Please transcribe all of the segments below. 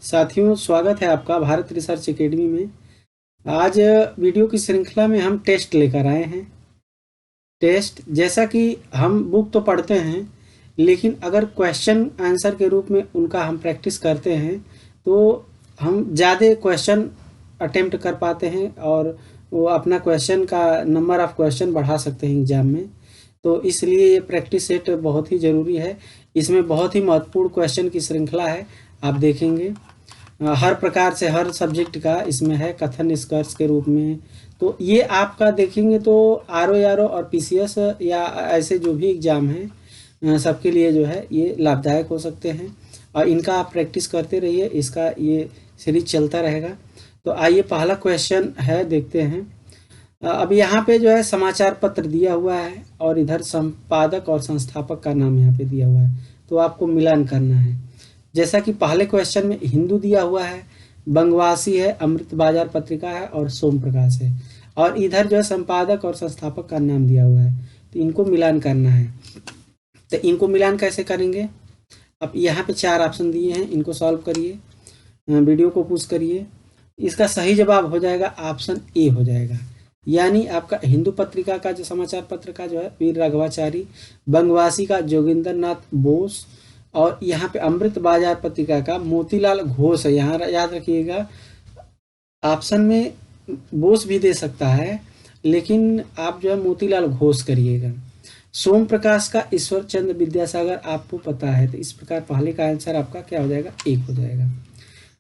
साथियों, स्वागत है आपका भारत रिसर्च एकेडमी में। आज वीडियो की श्रृंखला में हम टेस्ट लेकर आए हैं। टेस्ट जैसा कि हम बुक तो पढ़ते हैं, लेकिन अगर क्वेश्चन आंसर के रूप में उनका हम प्रैक्टिस करते हैं तो हम ज़्यादा क्वेश्चन अटेम्प्ट कर पाते हैं और वो अपना क्वेश्चन का नंबर ऑफ़ क्वेश्चन बढ़ा सकते हैं एग्ज़ाम में। तो इसलिए ये प्रैक्टिस सेट बहुत ही ज़रूरी है। इसमें बहुत ही महत्वपूर्ण क्वेश्चन की श्रृंखला है, आप देखेंगे। हर प्रकार से हर सब्जेक्ट का इसमें है कथन निष्कर्ष के रूप में। तो ये आपका देखेंगे तो आर ओ और पीसीएस या ऐसे जो भी एग्ज़ाम हैं सबके लिए जो है ये लाभदायक हो सकते हैं और इनका आप प्रैक्टिस करते रहिए। इसका ये सीरीज चलता रहेगा। तो आइए पहला क्वेश्चन है, देखते हैं। अब यहाँ पे जो है समाचार पत्र दिया हुआ है और इधर संपादक और संस्थापक का नाम यहाँ पे दिया हुआ है, तो आपको मिलान करना है। जैसा कि पहले क्वेश्चन में हिंदू दिया हुआ है, बंगवासी है, अमृत बाजार पत्रिका है और सोम प्रकाश है, और इधर जो है संपादक और संस्थापक का नाम दिया हुआ है, तो इनको मिलान करना है। तो इनको मिलान कैसे करेंगे? अब यहाँ पे 4 ऑप्शन दिए हैं, इनको सॉल्व करिए, वीडियो को पुश करिए। इसका सही जवाब हो जाएगा ऑप्शन ए हो जाएगा, यानी आपका हिंदू पत्रिका का जो समाचार पत्र का जो है वीर राघवाचारी, बंगवासी का जोगिंदर नाथ बोस, और यहाँ पे अमृत बाजार पत्रिका का मोतीलाल घोष है। यहाँ याद रखिएगा, ऑप्शन में बोस भी दे सकता है, लेकिन आप जो है मोतीलाल घोष करिएगा। सोम प्रकाश का ईश्वर चंद्र विद्यासागर आपको पता है, तो इस प्रकार पहले का आंसर आपका क्या हो जाएगा? 1 हो जाएगा।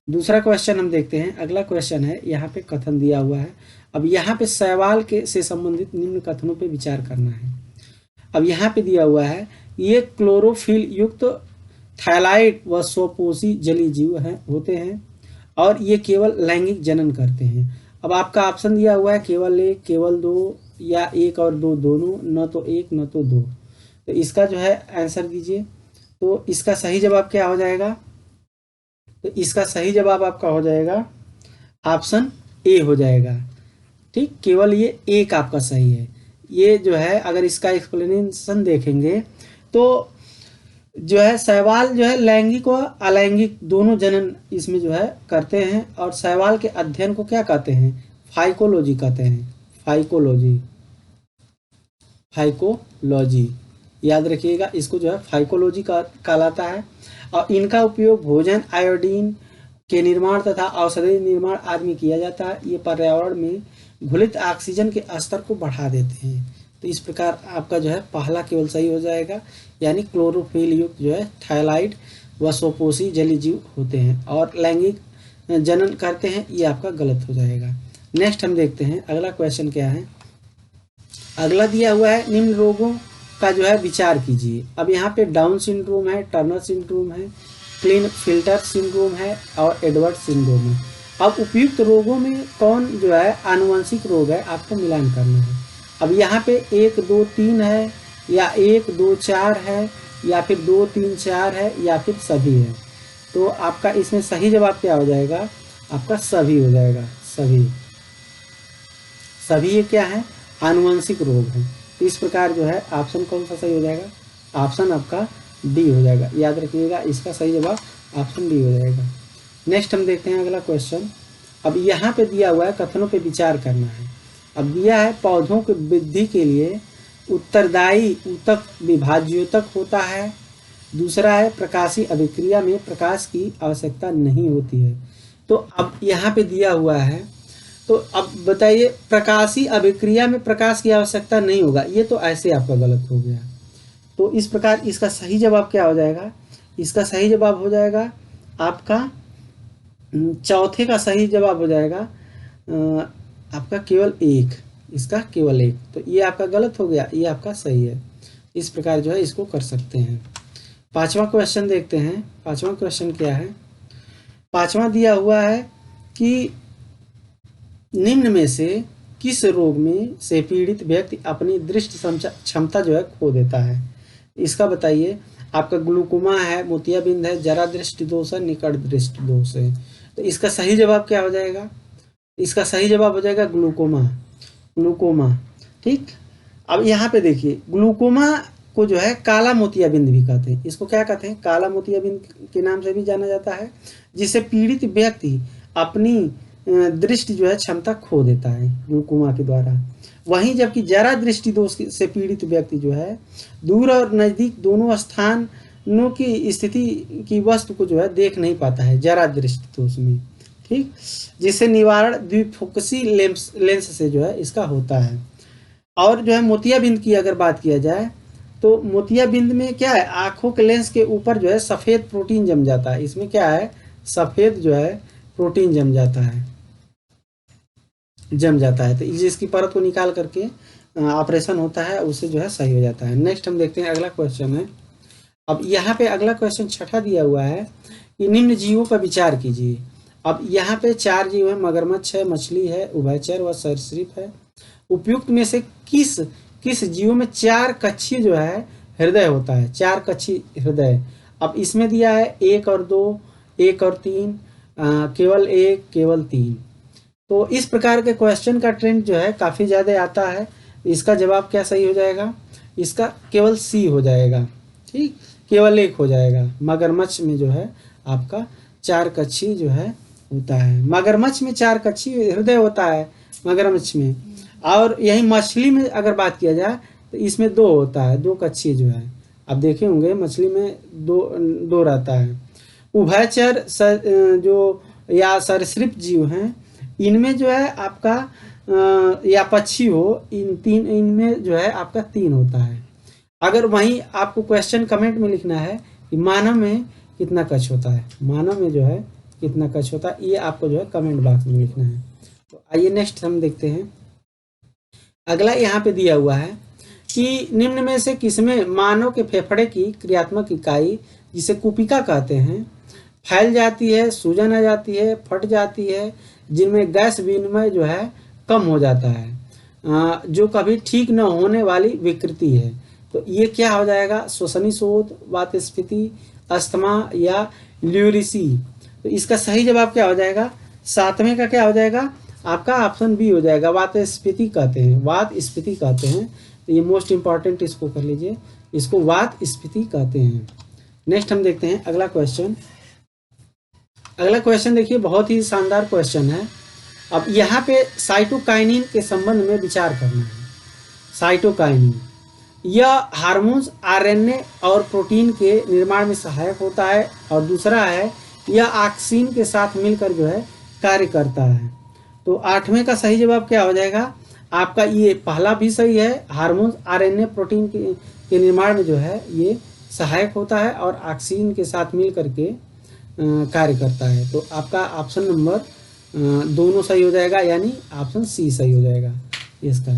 दूसरा क्वेश्चन हम देखते हैं। अगला क्वेश्चन है, यहाँ पे कथन दिया हुआ है। अब यहाँ पे सवाल के से संबंधित निम्न कथनों पे विचार करना है। अब यहाँ पे दिया हुआ है, ये क्लोरोफिल युक्त थैलाइड व स्वपोषी जलीय जीव होते हैं और ये केवल लैंगिक जनन करते हैं। अब आपका ऑप्शन दिया हुआ है केवल 1, केवल 2 या 1 और 2 दोनों, न तो 1 न तो 2। तो इसका जो है आंसर दीजिए। तो इसका सही जवाब क्या हो जाएगा? तो इसका सही जवाब आपका हो जाएगा ऑप्शन ए हो जाएगा। ठीक, केवल ये 1 आपका सही है। ये जो है अगर इसका एक्सप्लेनेशन देखेंगे तो जो है शैवाल जो है लैंगिक व अलैंगिक दोनों जनन इसमें जो है करते हैं, और शैवाल के अध्ययन को क्या कहते हैं? फाइकोलॉजी कहते हैं। फाइकोलॉजी, फाइकोलॉजी याद रखिएगा, इसको जो है फाइकोलॉजी का कहलाता है। और इनका उपयोग भोजन, आयोडीन के निर्माण तथा औषधि निर्माण आदि में किया जाता है। ये पर्यावरण में घुलित ऑक्सीजन के स्तर को बढ़ा देते हैं। तो इस प्रकार आपका जो है पहला केवल सही हो जाएगा, यानी क्लोरोफिल युक्त जो है थैलाइड व स्वपोषी जलीय जीव होते हैं और लैंगिक जनन करते हैं, ये आपका गलत हो जाएगा। नेक्स्ट हम देखते हैं अगला क्वेश्चन क्या है। अगला दिया हुआ है, निम्न रोगों का जो है विचार कीजिए। अब यहाँ पे डाउन सिंड्रोम है, टर्नर सिंड्रोम है, क्लीन फिल्टर सिंड्रोम है और एडवर्ड सिंड्रोम है। अब उपयुक्त रोगों में कौन जो है आनुवंशिक रोग है, आपको मिलान करना है। अब यहाँ पे 1 2 3 है, या 1 2 4 है, या फिर 2 3 4 है, या फिर सभी है। तो आपका इसमें सही जवाब क्या हो जाएगा? आपका सभी हो जाएगा। सभी, सभी ये क्या है? आनुवंशिक रोग है। तो इस प्रकार जो है ऑप्शन कौन सा सही हो जाएगा? ऑप्शन आपका डी हो जाएगा। याद रखिएगा, इसका सही जवाब ऑप्शन डी हो जाएगा। नेक्स्ट हम देखते हैं अगला क्वेश्चन। अब यहाँ पे दिया हुआ है कथनों पे विचार करना है। अब दिया है, पौधों की वृद्धि के लिए उत्तरदायी ऊतक विभाज्योतक होता है। दूसरा है, प्रकाशीय अभिक्रिया में प्रकाश की आवश्यकता नहीं होती है। तो अब यहाँ पे दिया हुआ है, तो अब बताइए, प्रकाशीय अभिक्रिया में प्रकाश की आवश्यकता नहीं होगा, ये तो ऐसे आपका गलत हो गया। तो इस प्रकार इसका सही जवाब क्या हो जाएगा? इसका सही जवाब हो जाएगा आपका चौथे का सही जवाब हो जाएगा आपका केवल 1, इसका केवल 1। तो ये आपका गलत हो गया, ये आपका सही है। इस प्रकार जो है इसको कर सकते हैं। पांचवा क्वेश्चन देखते हैं। पांचवा क्वेश्चन क्या है? पांचवा दिया हुआ है कि निम्न में से किस रोग में से पीड़ित व्यक्ति अपनी दृष्टि क्षमता जो है खो देता है? इसका बताइए। आपका ग्लूकोमा है, मोतियाबिंद है, जरा दृष्टि दोष है, निकट दृष्टि दोष है। तो इसका सही जवाब क्या हो जाएगा? इसका सही जवाब हो जाएगा ग्लूकोमा। ग्लूकोमा, ठीक। अब यहाँ पे देखिए, ग्लूकोमा को जो है काला मोतियाबिंद भी कहते हैं। इसको क्या कहते हैं? काला मोतियाबिंद के नाम से भी जाना जाता है, जिससे पीड़ित व्यक्ति अपनी दृष्टि जो है क्षमता खो देता है ग्लूकोमा के द्वारा। वहीं जबकि जरा दृष्टि दोष से पीड़ित व्यक्ति जो है दूर और नज़दीक दोनों स्थानों की स्थिति की वस्तु को जो है देख नहीं पाता है जरा दृष्टि दोष में, ठीक, जिससे निवारण द्विफोकसी लेंस से जो है इसका होता है। और जो है मोतियाबिंद की अगर बात किया जाए तो मोतियाबिंद में क्या है, आंखों के लेंस के ऊपर जो है सफ़ेद प्रोटीन जम जाता है। इसमें क्या है, सफ़ेद जो है प्रोटीन जम जाता है तो जिसकी परत को निकाल करके ऑपरेशन होता है, उससे जो है सही हो जाता है। नेक्स्ट हम देखते हैं, अगला क्वेश्चन है। अब यहाँ पे अगला क्वेश्चन छठा दिया हुआ है कि निम्न जीवों का विचार कीजिए। अब यहाँ पे 4 जीव है, मगरमच्छ है, मछली है, उभयचर व सरीसृप है। उपयुक्त में से किस जीवों में 4 कक्षीय जो है हृदय होता है? 4 कक्षीय हृदय। अब इसमें दिया है 1 और 2, 1 और 3, केवल 1, केवल 3। तो इस प्रकार के क्वेश्चन का ट्रेंड जो है काफ़ी ज़्यादा आता है। इसका जवाब क्या सही हो जाएगा? इसका केवल सी हो जाएगा, ठीक, केवल 1 हो जाएगा। मगरमच्छ में जो है आपका 4 कक्षीय जो है होता है। मगरमच्छ में 4 कक्षीय हृदय होता है मगरमच्छ में। और यही मछली में अगर बात किया जाए तो इसमें 2 होता है, 2 कक्षीय जो है। आप देखे होंगे मछली में 2 रहता है। उभयचर जो या सरीसृप जीव हैं, इनमें जो है आपका या पक्षी हो, इनमें जो है आपका 3 होता है। अगर वहीं आपको क्वेश्चन कमेंट में लिखना है कि मानव में कितना कक्ष होता है, मानव में जो है कितना कक्ष होता है, ये आपको जो है कमेंट बॉक्स में लिखना है। तो आइए नेक्स्ट हम देखते हैं। अगला यहाँ पे दिया हुआ है कि निम्न में से किसमें मानव के फेफड़े की क्रियात्मक इकाई, जिसे कुपिका कहते हैं, फैल जाती है, सूजन आ जाती है, फट जाती है, जिनमें गैस विनिमय जो है कम हो जाता है, जो कभी ठीक न होने वाली विकृति है। तो ये क्या हो जाएगा? श्वसनी शोथ, वातस्फीति, अस्थमा या ल्यूरिसी। तो इसका सही जवाब क्या हो जाएगा? 7वें का क्या हो जाएगा? आपका ऑप्शन बी हो जाएगा, वातस्फीति कहते हैं, वातस्फीति कहते हैं। तो ये मोस्ट इंपॉर्टेंट, इसको कर लीजिए, इसको वातस्फीति कहते हैं। नेक्स्ट हम देखते हैं अगला क्वेश्चन। अगला क्वेश्चन देखिए, बहुत ही शानदार क्वेश्चन है। अब यहाँ पे साइटोकाइनिन के संबंध में विचार करना है। साइटोकाइनिन यह हार्मोन्स, आरएनए और प्रोटीन के निर्माण में सहायक होता है। और दूसरा है, यह ऑक्सीन के साथ मिलकर जो है कार्य करता है। तो 8वें का सही जवाब क्या हो जाएगा? आपका ये पहला भी सही है, हार्मोन्स, आरएनए, प्रोटीन के निर्माण में जो है ये सहायक होता है और ऑक्सीन के साथ मिल करके कार्य करता है। तो आपका ऑप्शन नंबर दोनों सही हो जाएगा, यानी ऑप्शन सी सही हो जाएगा इसका।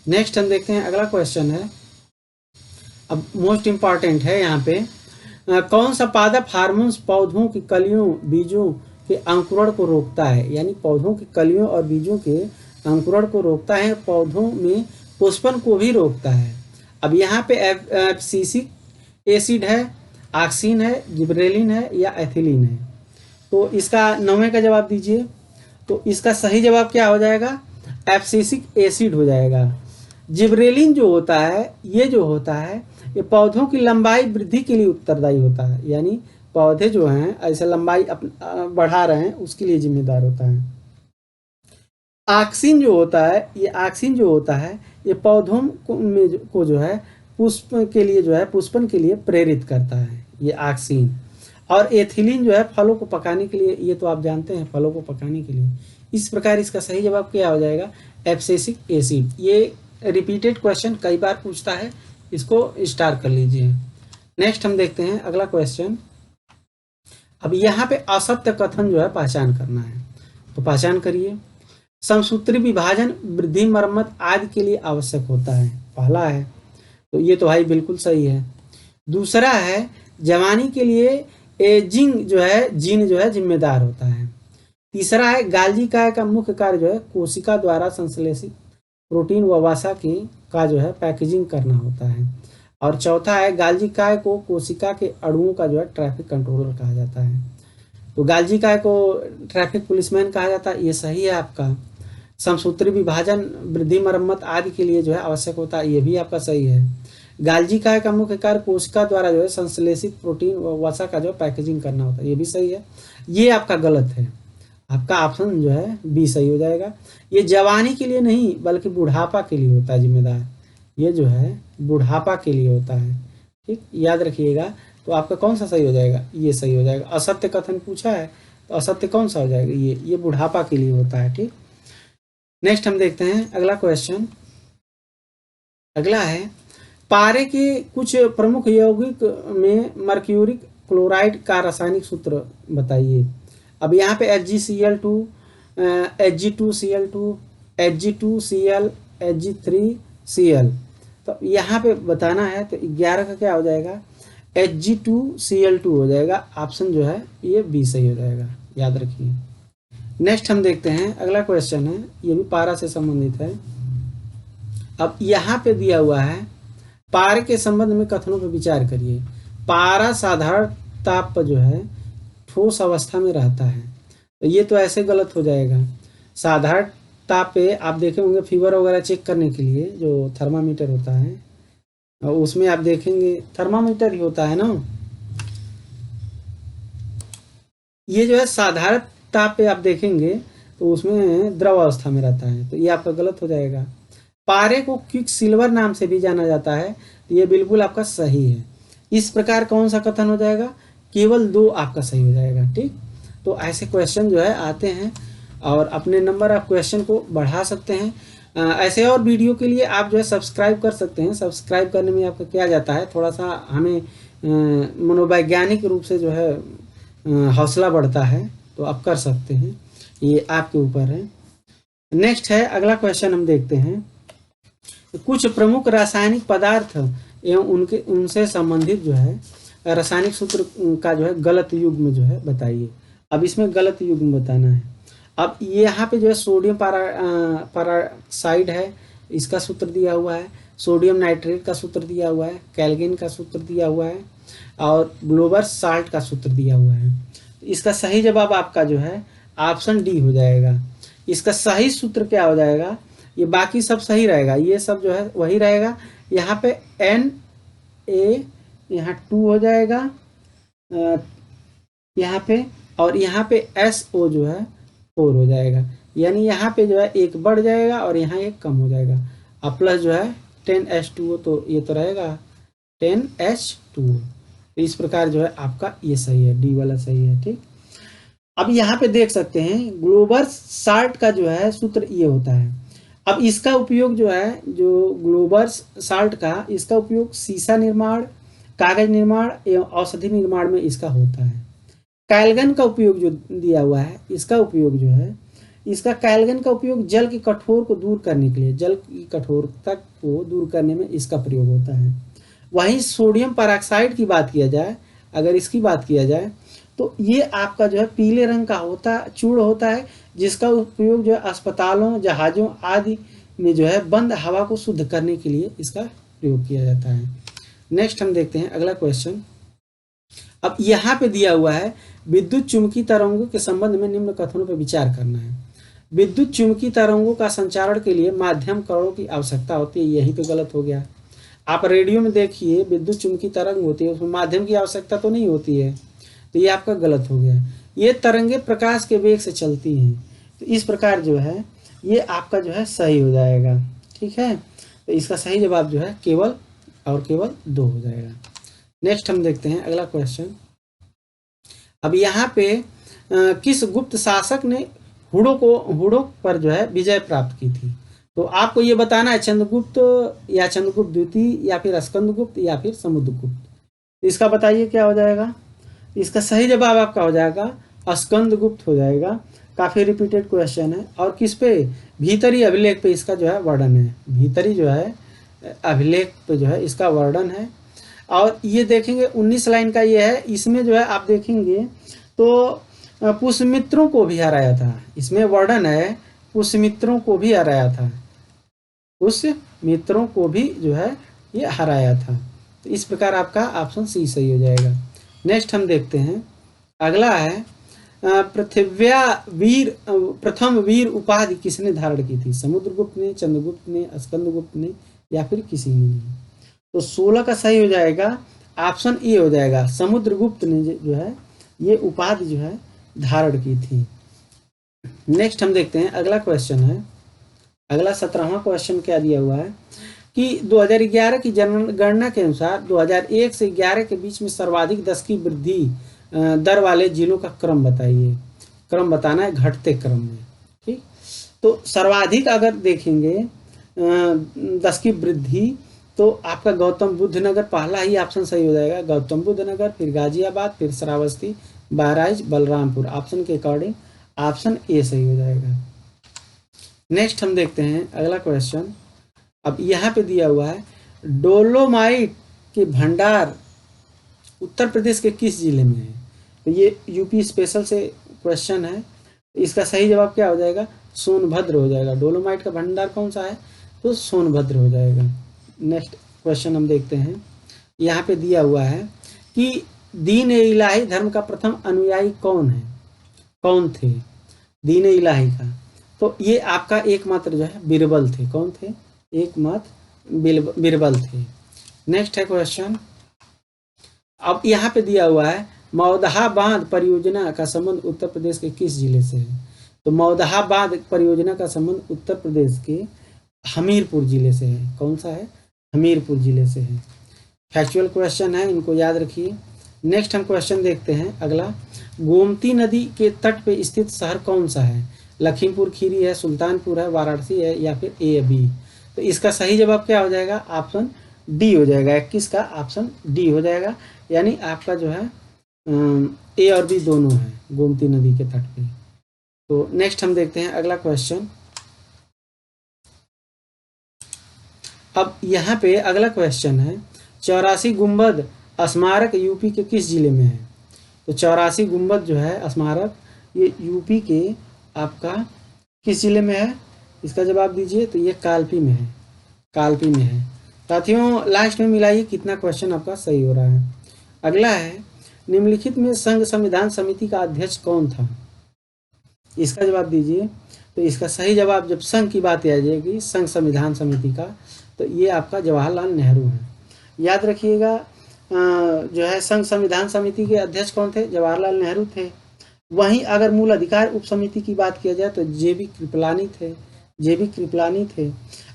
नेक्स्ट हम देखते हैं, अगला क्वेश्चन है। अब मोस्ट इम्पॉर्टेंट है यहाँ पे, कौन सा पादप हार्मोन्स पौधों की कलियों, बीजों के अंकुरण को रोकता है? यानी पौधों की कलियों और बीजों के अंकुरण को रोकता है, पौधों में पुष्पन को भी रोकता है। अब यहाँ पे एब्सिसिक एसिड है, ऑक्सीन है, जिब्रेलिन है या एथिलीन है। तो इसका 9वें का जवाब दीजिए। तो इसका सही जवाब क्या हो जाएगा? एब्सिसिक एसिड हो जाएगा। जिब्रेलिन जो होता है, ये जो होता है, ये पौधों की लंबाई वृद्धि के लिए उत्तरदायी होता है। यानी पौधे जो हैं ऐसे लंबाई बढ़ा रहे हैं, उसके लिए जिम्मेदार होता है। ऑक्सीन जो होता है, ये ऑक्सीन जो होता है, ये पौधों को जो है पुष्पन के लिए प्रेरित करता है, ये ऑक्सीन। और एथिलीन जो है फलों को पकाने के लिए, ये तो आप जानते हैं, फलों को पकाने के लिए। इस प्रकार इसका सही जवाब क्या हो जाएगा? Abscisic acid. ये रिपीटेड क्वेश्चन कई बार पूछता है, इसको स्टार कर लीजिए। नेक्स्ट हम देखते हैं अगला क्वेश्चन। अब यहाँ पे असत्य कथन जो है पहचान करना है, तो पहचान करिए। समसूत्री विभाजन वृद्धि, मरम्मत आदि के लिए आवश्यक होता है, पहला है, तो ये तो भाई बिल्कुल सही है। दूसरा है, जवानी के लिए एजिंग जो है जीन जो है जिम्मेदार होता है। तीसरा है, गाल्जी काय का मुख्य कार्य जो है कोशिका द्वारा संश्लेषित प्रोटीन व वसा का जो है पैकेजिंग करना होता है। और चौथा है, गाल्जी काय को कोशिका के अणुओं का जो है ट्रैफिक कंट्रोलर कहा जाता है। तो गाल्जी काय को ट्रैफिक पुलिसमैन कहा जाता है, ये सही है आपका। समसूत्री विभाजन वृद्धि, मरम्मत आदि के लिए जो है आवश्यक होता है, ये भी आपका सही है। गाल्जी काय का मुख्य कार्य कोशिका द्वारा जो है संश्लेषित प्रोटीन व वसा का जो पैकेजिंग करना होता है, ये भी सही है। ये आपका गलत है, आपका ऑप्शन जो है बी सही हो जाएगा। ये जवानी के लिए नहीं बल्कि बुढ़ापा के लिए होता है जिम्मेदार, ये जो है बुढ़ापा के लिए होता है, ठीक, याद रखिएगा। तो आपका कौन सा सही हो जाएगा, ये सही हो जाएगा। असत्य कथन पूछा है तो असत्य कौन सा हो जाएगा, ये बुढ़ापा के लिए होता है, ठीक। नेक्स्ट हम देखते हैं अगला क्वेश्चन। अगला है पारे के कुछ प्रमुख यौगिक में मर्क्यूरिक क्लोराइड का रासायनिक सूत्र बताइए। अब यहाँ पे HgCl2, Hg2Cl2, Hg2Cl, Hg3Cl, तो यहाँ पे बताना है तो 11 का क्या हो जाएगा, Hg2Cl2 हो जाएगा। ऑप्शन जो है ये बी सही हो जाएगा, याद रखिए। नेक्स्ट हम देखते हैं अगला क्वेश्चन है, ये भी पारा से संबंधित है। अब यहाँ पे दिया हुआ है पारे के संबंध में कथनों पर विचार करिए। पारा साधारण ताप पर जो है ठोस अवस्था में रहता है, तो ये तो ऐसे गलत हो जाएगा। साधारण ताप पे आप देखे होंगे फीवर वगैरह चेक करने के लिए जो थर्मामीटर होता है, और उसमें आप देखेंगे थर्मामीटर ही होता है ना, ये जो है साधारण ताप पे आप देखेंगे तो उसमें द्रव अवस्था में रहता है, तो ये आपका गलत हो जाएगा। पारे को क्विक सिल्वर नाम से भी जाना जाता है, तो ये बिल्कुल आपका सही है। इस प्रकार कौन सा कथन हो जाएगा, केवल 2 आपका सही हो जाएगा, ठीक। तो ऐसे क्वेश्चन जो है आते हैं और अपने नंबर आप क्वेश्चन को बढ़ा सकते हैं। ऐसे और वीडियो के लिए आप जो है सब्सक्राइब कर सकते हैं। सब्सक्राइब करने में आपका क्या जाता है, थोड़ा सा हमें मनोवैज्ञानिक रूप से जो है हौसला बढ़ता है, तो आप कर सकते हैं, ये आपके ऊपर है। नेक्स्ट है अगला क्वेश्चन हम देखते हैं। कुछ प्रमुख रासायनिक पदार्थ एवं उनसे संबंधित जो है रासायनिक सूत्र का जो है गलत युग्म जो है बताइए। अब इसमें गलत युग्म बताना है। अब यहाँ पे जो है सोडियम पैराक्साइड है, इसका सूत्र दिया हुआ है। सोडियम नाइट्रेट का सूत्र दिया हुआ है, कैल्विन का सूत्र दिया हुआ है, और ग्लोबर साल्ट का सूत्र दिया हुआ है। तो इसका सही जवाब आपका जो है ऑप्शन डी हो जाएगा। इसका सही सूत्र क्या हो जाएगा, ये बाकी सब सही रहेगा, ये सब जो है वही रहेगा। यहाँ पे Na यहाँ 2 हो जाएगा यहाँ पे, और यहाँ पे SO जो है 4 हो जाएगा, यानी यहाँ पे जो है 1 बढ़ जाएगा और यहाँ 1 कम हो जाएगा। अब प्लस जो है 10H2O, तो ये तो रहेगा 10H2O। इस प्रकार जो है आपका ये सही है, डी वाला सही है, ठीक। अब यहाँ पे देख सकते हैं ग्लोबर साल्ट का जो है सूत्र ये होता है। अब इसका उपयोग जो है, जो ग्लोबर साल्ट का, इसका उपयोग शीशा निर्माण, कागज निर्माण एवं औषधि निर्माण में इसका होता है। कैल्विन का उपयोग जो दिया हुआ है, इसका उपयोग जो है, इसका कैल्विन का उपयोग जल के कठोर को दूर करने के लिए, जल की कठोरता को दूर करने में इसका प्रयोग होता है। वहीं सोडियम पैराक्साइड की बात किया जाए, अगर इसकी बात किया जाए, तो ये आपका जो है पीले रंग का चूर्ण होता है, जिसका उपयोग जो है अस्पतालों, जहाज़ों आदि में जो है बंद हवा को शुद्ध करने के लिए इसका प्रयोग किया जाता है। नेक्स्ट हम देखते हैं अगला क्वेश्चन। अब यहाँ पे दिया हुआ है विद्युत चुंबकीय तरंगों के संबंध में निम्न कथनों पर विचार करना है। विद्युत चुंबकीय तरंगों का संचारण के लिए माध्यम कणों की आवश्यकता होती है, यहीं पे गलत हो गया। आप रेडियो में देखिए विद्युत चुंबकीय तरंग होती है, उसमें माध्यम की आवश्यकता तो नहीं होती है, तो ये आपका गलत हो गया। ये तरंगे प्रकाश के वेग से चलती हैं, तो इस प्रकार जो है ये आपका जो है सही हो जाएगा, ठीक है। तो इसका सही जवाब जो है केवल और केवल 2 हो जाएगा। नेक्स्ट हम देखते हैं अगला क्वेश्चन। अब यहाँ पे किस गुप्त शासक ने हुड़ों पर जो है विजय प्राप्त की थी, तो आपको ये बताना है चंद्रगुप्त या चंद्रगुप्त द्वितीय या फिर स्कंदगुप्त या फिर समुद्रगुप्त। इसका बताइए क्या हो जाएगा। इसका सही जवाब आपका हो जाएगा स्कंदगुप्त हो जाएगा। काफ़ी रिपीटेड क्वेश्चन है, और किस पे, भीतरी अभिलेख पे इसका जो है वर्णन है, भीतरी जो है अभिलेख पे जो है इसका वर्णन है। और ये देखेंगे 19 लाइन का ये है, इसमें जो है आप देखेंगे तो पुष्यमित्रों को भी हराया था, इसमें वर्णन है पुष्यमित्रों को भी हराया था, पुष्यमित्रों को भी जो है ये हराया था। तो इस प्रकार आपका ऑप्शन सी सही हो जाएगा। नेक्स्ट हम देखते हैं अगला है प्रथम वीर उपाधि किसने धारण की थी, समुद्रगुप्त ने, चंद्रगुप्त ने, स्कंदगुप्त ने या फिर किसी ने नहीं। तो 16 का सही हो जाएगा ऑप्शन ए हो जाएगा। समुद्रगुप्त ने जो है ये उपाधि जो है धारण की थी। नेक्स्ट हम देखते हैं अगला क्वेश्चन है, अगला 17वां क्वेश्चन क्या दिया हुआ है कि 2011 की जनगणना के अनुसार 2001 से 11 के बीच में सर्वाधिक 10 की वृद्धि दर वाले जिलों का क्रम बताइए। क्रम बताना है घटते क्रम में। ठीक, तो सर्वाधिक अगर देखेंगे 10 की वृद्धि तो आपका गौतम बुद्ध नगर पहला ही ऑप्शन सही हो जाएगा। गौतम बुद्ध नगर, फिर गाजियाबाद, फिर श्रावस्ती, बहराइच, बलरामपुर। ऑप्शन के अकॉर्डिंग ऑप्शन ए सही हो जाएगा। नेक्स्ट हम देखते हैं अगला क्वेश्चन। अब यहाँ पे दिया हुआ है डोलोमाइट के भंडार उत्तर प्रदेश के किस जिले में है। तो ये यूपी स्पेशल से क्वेश्चन है। इसका सही जवाब क्या हो जाएगा, सोनभद्र हो जाएगा। डोलोमाइट का भंडार कौन सा है, तो सोनभद्र हो जाएगा। नेक्स्ट क्वेश्चन हम देखते हैं, यहाँ पे दिया हुआ है कि दीन इलाही धर्म का प्रथम अनुयायी कौन है, कौन थे दीन इलाही का। तो ये आपका एकमात्र जो है बीरबल थे। कौन थे, एकमात्र बीरबल थे। नेक्स्ट है क्वेश्चन, अब यहाँ पे दिया हुआ है मौदहा बांध परियोजना का संबंध उत्तर प्रदेश के किस जिले से है। तो मौदहा बांध परियोजना का संबंध उत्तर प्रदेश के हमीरपुर जिले से है। कौन सा है, हमीरपुर जिले से है। फैक्चुअल क्वेश्चन है, इनको याद रखिए। नेक्स्ट हम क्वेश्चन देखते हैं अगला, गोमती नदी के तट पे स्थित शहर कौन सा है। लखीमपुर खीरी है, सुल्तानपुर है, वाराणसी है, या फिर ए बी। तो इसका सही जवाब क्या हो जाएगा, ऑप्शन डी हो जाएगा। 21 का ऑप्शन डी हो जाएगा, यानी आपका जो है ए और बी दोनों है गोमती नदी के तट पे। तो नेक्स्ट हम देखते हैं अगला क्वेश्चन। अब यहाँ पे अगला क्वेश्चन है 84 गुंबद स्मारक यूपी के किस जिले में है। तो 84 गुंबद जो है स्मारक ये यूपी के आपका किस जिले में है, इसका जवाब दीजिए। तो ये कालपी में है, कालपी में है। साथियों लास्ट में मिलाइए कितना क्वेश्चन आपका सही हो रहा है। अगला है निम्नलिखित में संघ संविधान समिति का अध्यक्ष कौन था, इसका जवाब दीजिए। तो इसका सही जवाब जब संघ की बात आ जाएगी, संघ संविधान समिति का, तो ये आपका जवाहरलाल नेहरू है। याद रखिएगा जो है संघ संविधान समिति के अध्यक्ष कौन थे, जवाहरलाल नेहरू थे। वहीं अगर मूल अधिकार उप समिति की बात किया जाए तो जेबी कृपलानी थे, जेबी कृपलानी थे।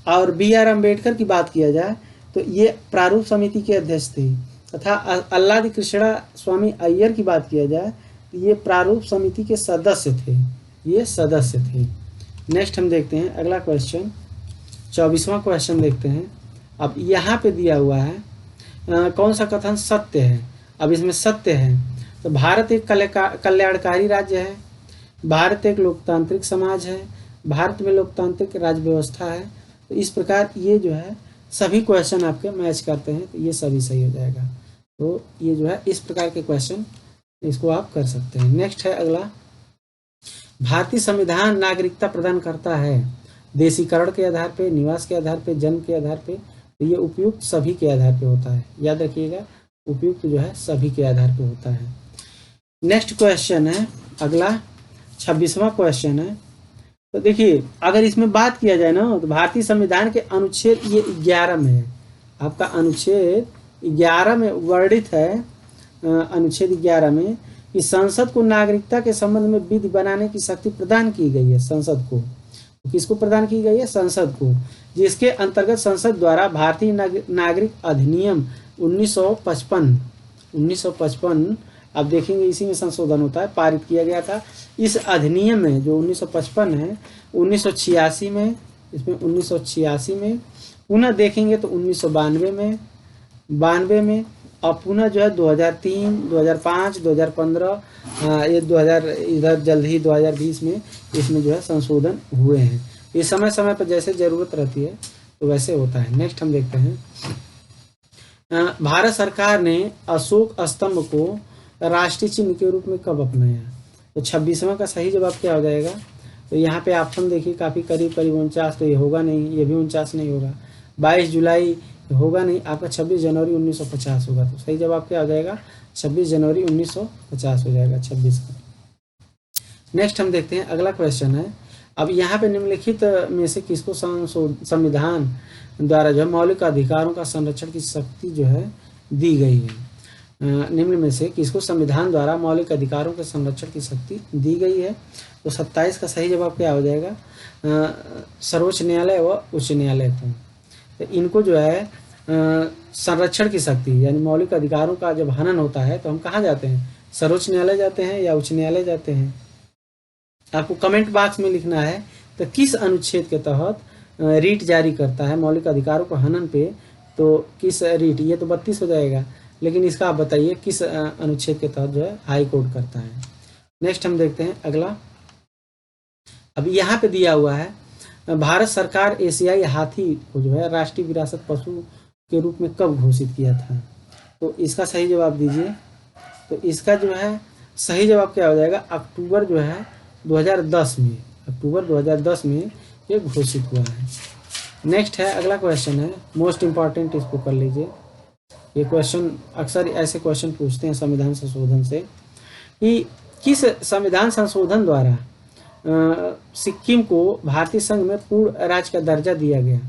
और बी आर अम्बेडकर की बात किया जाए तो ये प्रारूप समिति के अध्यक्ष थे। तथा अल्लादी कृष्णा स्वामी अय्यर की बात किया जाए तो ये प्रारूप समिति के सदस्य थे, ये सदस्य थे। नेक्स्ट हम देखते हैं अगला क्वेश्चन, 24वां क्वेश्चन देखते हैं। अब यहाँ पे दिया हुआ है कौन सा कथन सत्य है। अब इसमें सत्य है तो भारत एक कल्याणकारी राज्य है, भारत एक लोकतांत्रिक समाज है, भारत में लोकतांत्रिक राज्य व्यवस्था है। तो इस प्रकार ये जो है सभी क्वेश्चन आपके मैच करते हैं, तो ये सभी सही हो जाएगा। तो ये जो है इस प्रकार के क्वेश्चन इसको आप कर सकते हैं। नेक्स्ट है अगला, भारतीय संविधान नागरिकता प्रदान करता है देशीकरण के आधार पे, निवास के आधार पे, जन्म के आधार पे। तो ये उपयुक्त सभी के आधार पे होता है, याद रखिएगा उपयुक्त जो है सभी के आधार पे होता है। नेक्स्ट क्वेश्चन है अगला 26वां क्वेश्चन है। तो देखिए अगर इसमें बात किया जाए ना तो भारतीय संविधान के अनुच्छेद ये 11 में है, आपका अनुच्छेद 11 में वर्णित है, अनुच्छेद 11 में कि संसद को नागरिकता के संबंध में विधि बनाने की शक्ति प्रदान की गई है। संसद को, किसको प्रदान की गई है, संसद को, जिसके अंतर्गत संसद द्वारा भारतीय नागरिक अधिनियम 1955 आप देखेंगे इसी में संशोधन होता है, पारित किया गया था। इस अधिनियम में जो 1955 है 1986 में, इसमें 1986 में, पुनः देखेंगे तो 1992 में, 92 में, और पुनः जो है 2003, 2005, 2015, ये 2000 इधर जल्द ही 2020 में इसमें जो है संशोधन हुए हैं। ये समय समय पर जैसे जरूरत रहती है तो वैसे होता है। नेक्स्ट हम देखते हैं, भारत सरकार ने अशोक स्तंभ को राष्ट्रीय चिन्ह के रूप में कब अपनाया। तो 26वां का सही जवाब क्या हो जाएगा। तो यहाँ पे ऑप्शन देखिए काफ़ी करीब 49, तो ये होगा नहीं, ये भी 49 नहीं होगा। 22 जुलाई होगा नहीं, आपका 26 जनवरी 1950 होगा। तो सही जवाब क्या हो जाएगा, 26 जनवरी 1950 हो जाएगा 26 का। नेक्स्ट हम देखते हैं अगला क्वेश्चन है, अब यहाँ पे निम्नलिखित में से किसको संविधान द्वारा जो है मौलिक अधिकारों का संरक्षण की शक्ति जो है दी गई है? निम्न में से किसको संविधान द्वारा मौलिक अधिकारों के संरक्षण की शक्ति दी गई है? तो 27 का सही जवाब क्या हो जाएगा? सर्वोच्च न्यायालय व उच्च न्यायालय को। तो इनको जो है संरक्षण की शक्ति यानी मौलिक अधिकारों का जब हनन होता है तो हम कहाँ जाते हैं? सर्वोच्च न्यायालय जाते हैं या उच्च न्यायालय जाते हैं? आपको कमेंट बॉक्स में लिखना है। तो किस अनुच्छेद के तहत रीट जारी करता है मौलिक अधिकारों को हनन पे? तो किस रीट, ये तो 32 हो जाएगा, लेकिन इसका आप बताइए किस अनुच्छेद के तहत जो है हाई कोर्ट करता है। नेक्स्ट हम देखते हैं अगला। अब यहाँ पे दिया हुआ है भारत सरकार एशियाई हाथी को जो है राष्ट्रीय विरासत पशु के रूप में कब घोषित किया था? तो इसका सही जवाब दीजिए। तो इसका जो है सही जवाब क्या हो जाएगा? अक्टूबर जो है 2010 में, अक्टूबर 2010 में ये घोषित हुआ है। नेक्स्ट है अगला क्वेश्चन है मोस्ट इम्पॉर्टेंट, इसको कर लीजिए। ये क्वेश्चन अक्सर ऐसे क्वेश्चन पूछते हैं संविधान संशोधन से कि किस संविधान संशोधन द्वारा सिक्किम को भारतीय संघ में पूर्ण राज्य का दर्जा दिया गया?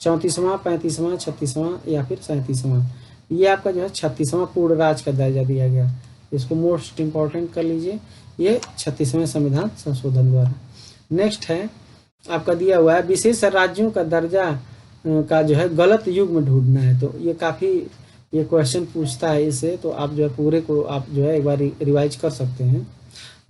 34वां, 35वां, 36वां या फिर 37वां? ये आपका जो है 36वां पूर्ण राज्य का दर्जा दिया गया। इसको मोस्ट इम्पॉर्टेंट कर लीजिए, ये 36वें संविधान संशोधन द्वारा। नेक्स्ट है आपका दिया हुआ है विशेष राज्यों का दर्जा का जो है गलत युग में ढूंढना है। तो ये काफ़ी ये क्वेश्चन पूछता है इससे, तो आप जो है पूरे को आप जो है एक बार रिवाइज कर सकते हैं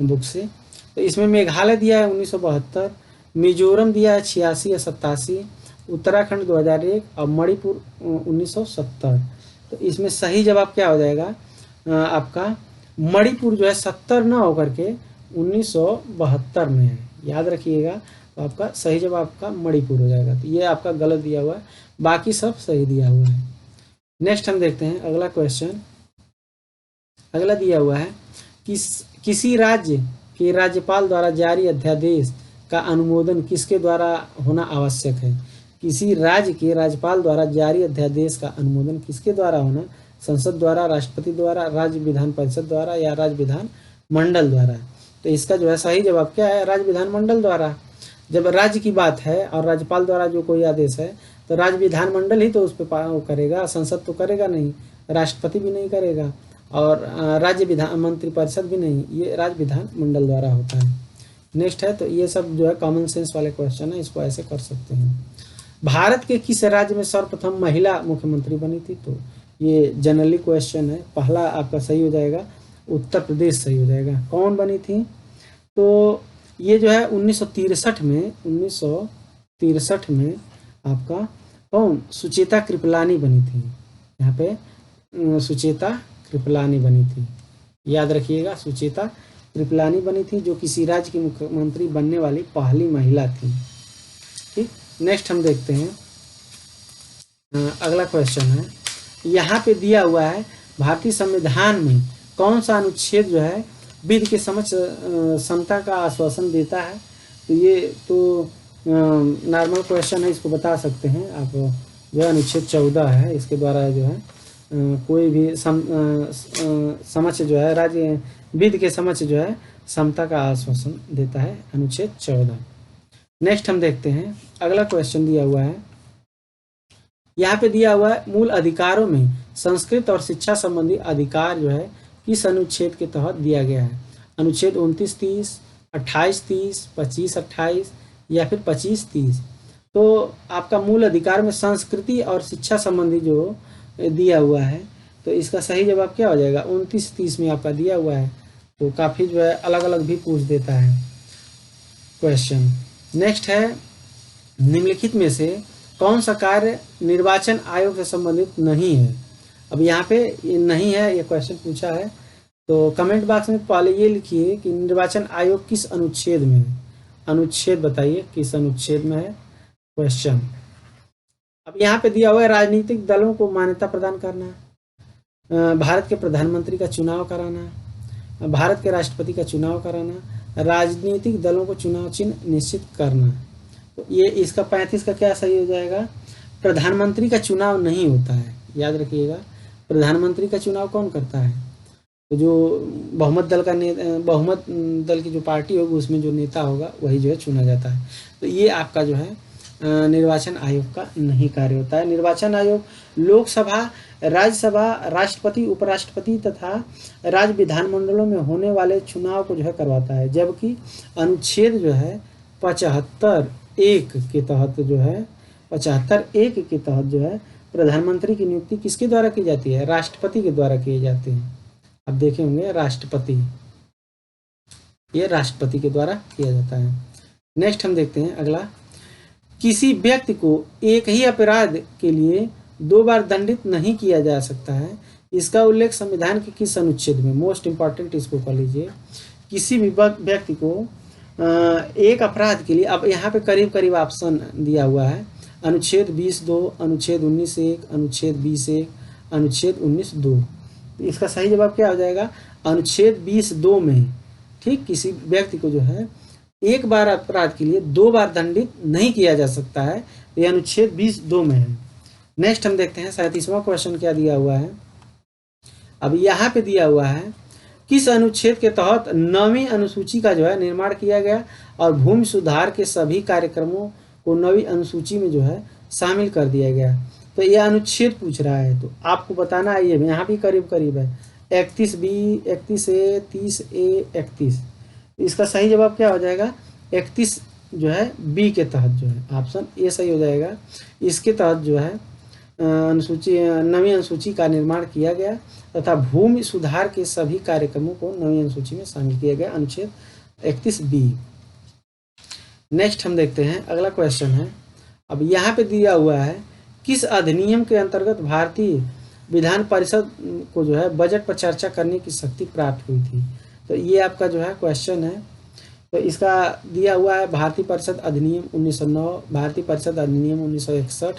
बुक से। तो इसमें मेघालय दिया है 1972, मिजोरम दिया है 86 या 87, उत्तराखंड 2001 और मणिपुर 1970। तो इसमें सही जवाब क्या हो जाएगा? आपका मणिपुर जो है 70 ना होकर के 1972 में है, याद रखिएगा। तो आपका सही जवाब आपका मणिपुर हो जाएगा। तो ये आपका गलत दिया हुआ है, बाकी सब सही दिया हुआ है। नेक्स्ट हम देखते हैं अगला क्वेश्चन। अगला दिया हुआ है किसी राज्य के राज्यपाल द्वारा जारी अध्यादेश का अनुमोदन किसके द्वारा होना आवश्यक है? किसी राज्य के राज्यपाल द्वारा जारी अध्यादेश का अनुमोदन किसके द्वारा होना? संसद द्वारा, राष्ट्रपति द्वारा, राज्य विधान परिषद द्वारा या राज्य विधान मंडल द्वारा? तो इसका जो है सही जवाब क्या है? राज्य विधान मंडल द्वारा। जब राज्य की बात है और राज्यपाल द्वारा जो कोई आदेश है तो राज्य विधान मंडल ही तो उस पर करेगा, संसद तो करेगा नहीं, राष्ट्रपति भी नहीं करेगा और राज्य विधान मंत्री परिषद भी नहीं, ये राज्य विधान मंडल द्वारा होता है। नेक्स्ट है, तो ये सब जो है कॉमन सेंस वाले क्वेश्चन है, इसको ऐसे कर सकते हैं। भारत के किस राज्य में सर्वप्रथम महिला मुख्यमंत्री बनी थी? तो ये जनरली क्वेश्चन है, पहला आपका सही हो जाएगा, उत्तर प्रदेश सही हो जाएगा। कौन बनी थी? तो ये जो है 1963 में, 1963 में आपका कौन? सुचेता कृपलानी बनी थी। यहाँ पे सुचेता कृपलानी बनी थी, याद रखिएगा, सुचेता कृपलानी बनी थी, जो किसी राज्य की मुख्यमंत्री बनने वाली पहली महिला थी। ठीक, नेक्स्ट हम देखते हैं अगला क्वेश्चन है। यहाँ पे दिया हुआ है भारतीय संविधान में कौन सा अनुच्छेद जो है विधि के समक्ष समता का आश्वासन देता है? तो ये तो नॉर्मल क्वेश्चन है, इसको बता सकते हैं आप। जो है अनुच्छेद 14 है, इसके द्वारा जो है कोई भी समक्ष जो है राज्य विधि के समक्ष जो है समता का आश्वासन देता है, अनुच्छेद 14। नेक्स्ट हम देखते हैं अगला क्वेश्चन दिया हुआ है। यहाँ पे दिया हुआ है मूल अधिकारों में संस्कृत और शिक्षा संबंधी अधिकार जो है किस अनुच्छेद के तहत दिया गया है? अनुच्छेद 29-30, 28-30, 25-28 या फिर 25-30? तो आपका मूल अधिकार में संस्कृति और शिक्षा संबंधी जो दिया हुआ है, तो इसका सही जवाब क्या हो जाएगा? 29-30 में आपका दिया हुआ है। तो काफ़ी जो है अलग अलग भी पूछ देता है क्वेश्चन। नेक्स्ट है निम्नलिखित में से कौन सा कार्य निर्वाचन आयोग से संबंधित नहीं है? अब यहाँ पे ये नहीं है, ये क्वेश्चन पूछा है, तो कमेंट बॉक्स में पहले ये लिखिए कि निर्वाचन आयोग किस अनुच्छेद में है। अनुच्छेद बताइए किस अनुच्छेद में है क्वेश्चन। अब यहाँ पे दिया हुआ है राजनीतिक दलों को मान्यता प्रदान करना, भारत के प्रधानमंत्री का चुनाव कराना, भारत के राष्ट्रपति का चुनाव कराना, राजनीतिक दलों को चुनाव चिन्ह निश्चित करना। तो ये इसका 35 का क्या सही हो जाएगा? प्रधानमंत्री का चुनाव नहीं होता है, याद रखिएगा। प्रधानमंत्री का चुनाव कौन करता है? तो जो बहुमत दल का बहुमत दल की जो पार्टी होगी उसमें जो नेता होगा वही जो है चुना जाता है। तो ये आपका जो है निर्वाचन आयोग का नहीं कार्य होता है। निर्वाचन आयोग लोकसभा, राज्यसभा, राष्ट्रपति, उपराष्ट्रपति तथा राज्य विधानमंडलों में होने वाले चुनाव को जो है करवाता है। जबकि अनुच्छेद जो है 75(1) के तहत जो है 75(1) के तहत जो है प्रधानमंत्री की नियुक्ति किसके द्वारा की जाती है? राष्ट्रपति के द्वारा किए जाते हैं। आप देखे होंगे राष्ट्रपति, ये राष्ट्रपति के द्वारा किया जाता है। नेक्स्ट हम देखते हैं अगला, किसी व्यक्ति को एक ही अपराध के लिए 2 बार दंडित नहीं किया जा सकता है। इसका उल्लेख संविधान के किस अनुच्छेद में? मोस्ट इंपॉर्टेंट इसको कर लीजिए। किसी भी व्यक्ति को एक अपराध के लिए, अब यहाँ पे करीब करीब ऑप्शन दिया हुआ है, अनुच्छेद 20(2), अनुच्छेद 19(1), अनुच्छेद 20(1), अनुच्छेद 19(2). इसका सही जवाब क्या हो जाएगा? अनुच्छेद 20(2) में, ठीक, किसी व्यक्ति को जो है एक बार अपराध के लिए 2 बार दंडित नहीं किया जा सकता है। तो यह अनुच्छेद 20(2) में है। नेक्स्ट हम देखते हैं 37वां क्वेश्चन क्या दिया हुआ है। अब यहाँ पे दिया हुआ है, किस अनुच्छेद के तहत 9वीं अनुसूची का जो है निर्माण किया गया और भूमि सुधार के सभी कार्यक्रमों को 9वीं अनुसूची में जो है शामिल कर दिया गया। तो यह अनुच्छेद पूछ रहा है, तो आपको बताना है। ये यहाँ भी करीब करीब है, 31B, 31A, 30A, 31। इसका सही जवाब क्या हो जाएगा? 31 जो है बी के तहत जो है, ऑप्शन ए सही हो जाएगा। इसके तहत जो है अनुसूची 9वीं अनुसूची का निर्माण किया गया तथा भूमि सुधार के सभी कार्यक्रमों को 9वीं अनुसूची में शामिल किया गया, अनुच्छेद 31B। नेक्स्ट हम देखते हैं अगला क्वेश्चन है। अब यहाँ पे दिया हुआ है, किस अधिनियम के अंतर्गत भारतीय विधान परिषद को जो है बजट पर चर्चा करने की शक्ति प्राप्त हुई थी? तो ये आपका जो है क्वेश्चन है। तो इसका दिया हुआ है भारतीय परिषद अधिनियम 1909, भारतीय परिषद अधिनियम 1961,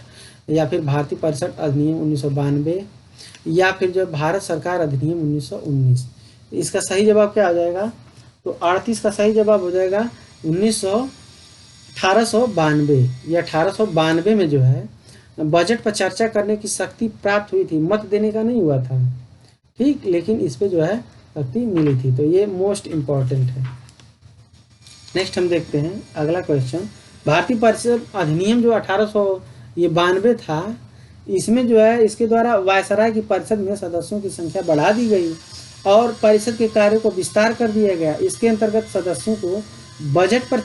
या फिर भारतीय परिषद अधिनियम 1992, या फिर जो भारत सरकार अधिनियम 1919। तो इसका सही जवाब क्या हो जाएगा? तो 38 का सही जवाब हो जाएगा 1892। या 1892 में जो है बजट पर चर्चा करने की शक्ति प्राप्त हुई थी, मत देने का नहीं हुआ था, ठीक, लेकिन इस पे जो है शक्ति मिली थी। तो ये मोस्ट इम्पॉर्टेंट है। नेक्स्ट हम देखते हैं अगला क्वेश्चन, भारतीय परिषद अधिनियम जो 1892 था, इसमें जो है इसके द्वारा वायसराय की परिषद में सदस्यों की संख्या बढ़ा दी गई और परिषद के कार्यों को विस्तार कर दिया गया। इसके अंतर्गत सदस्यों को बजट पर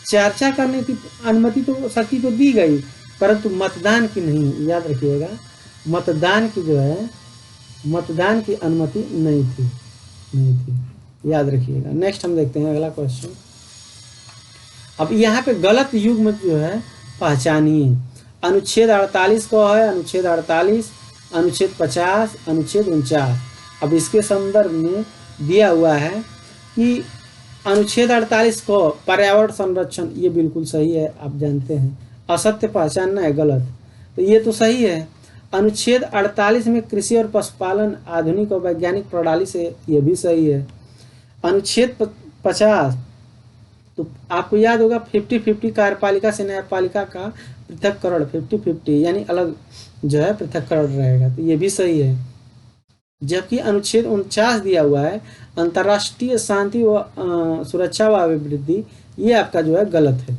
चर्चा करने की अनुमति तो शक्ति तो दी गई, परंतु मतदान की नहीं, याद रखिएगा, मतदान की जो है मतदान की अनुमति नहीं थी, याद रखिएगा। नेक्स्ट हम देखते हैं अगला क्वेश्चन। अब यहाँ पे गलत युग्म जो है पहचानिए। अनुच्छेद 48 को है, अनुच्छेद 48, अनुच्छेद 50, अनुच्छेद 49। अब इसके संदर्भ में दिया हुआ है कि अनुच्छेद 48 को पर्यावरण संरक्षण, ये बिल्कुल सही है, आप जानते हैं। असत्य पहचानना है गलत, तो ये तो सही है। अनुच्छेद 48 में कृषि और पशुपालन आधुनिक और वैज्ञानिक प्रणाली से, ये भी सही है। अनुच्छेद 50, तो आपको याद होगा 50-50 कार्यपालिका से न्यायपालिका का पृथककरण, 50-50 यानी अलग जो है पृथककरण रहेगा, तो ये भी सही है। जबकि अनुच्छेद 49 दिया हुआ है, अंतर्राष्ट्रीय शांति व सुरक्षा व अभिवृद्धि, ये आपका जो है गलत है,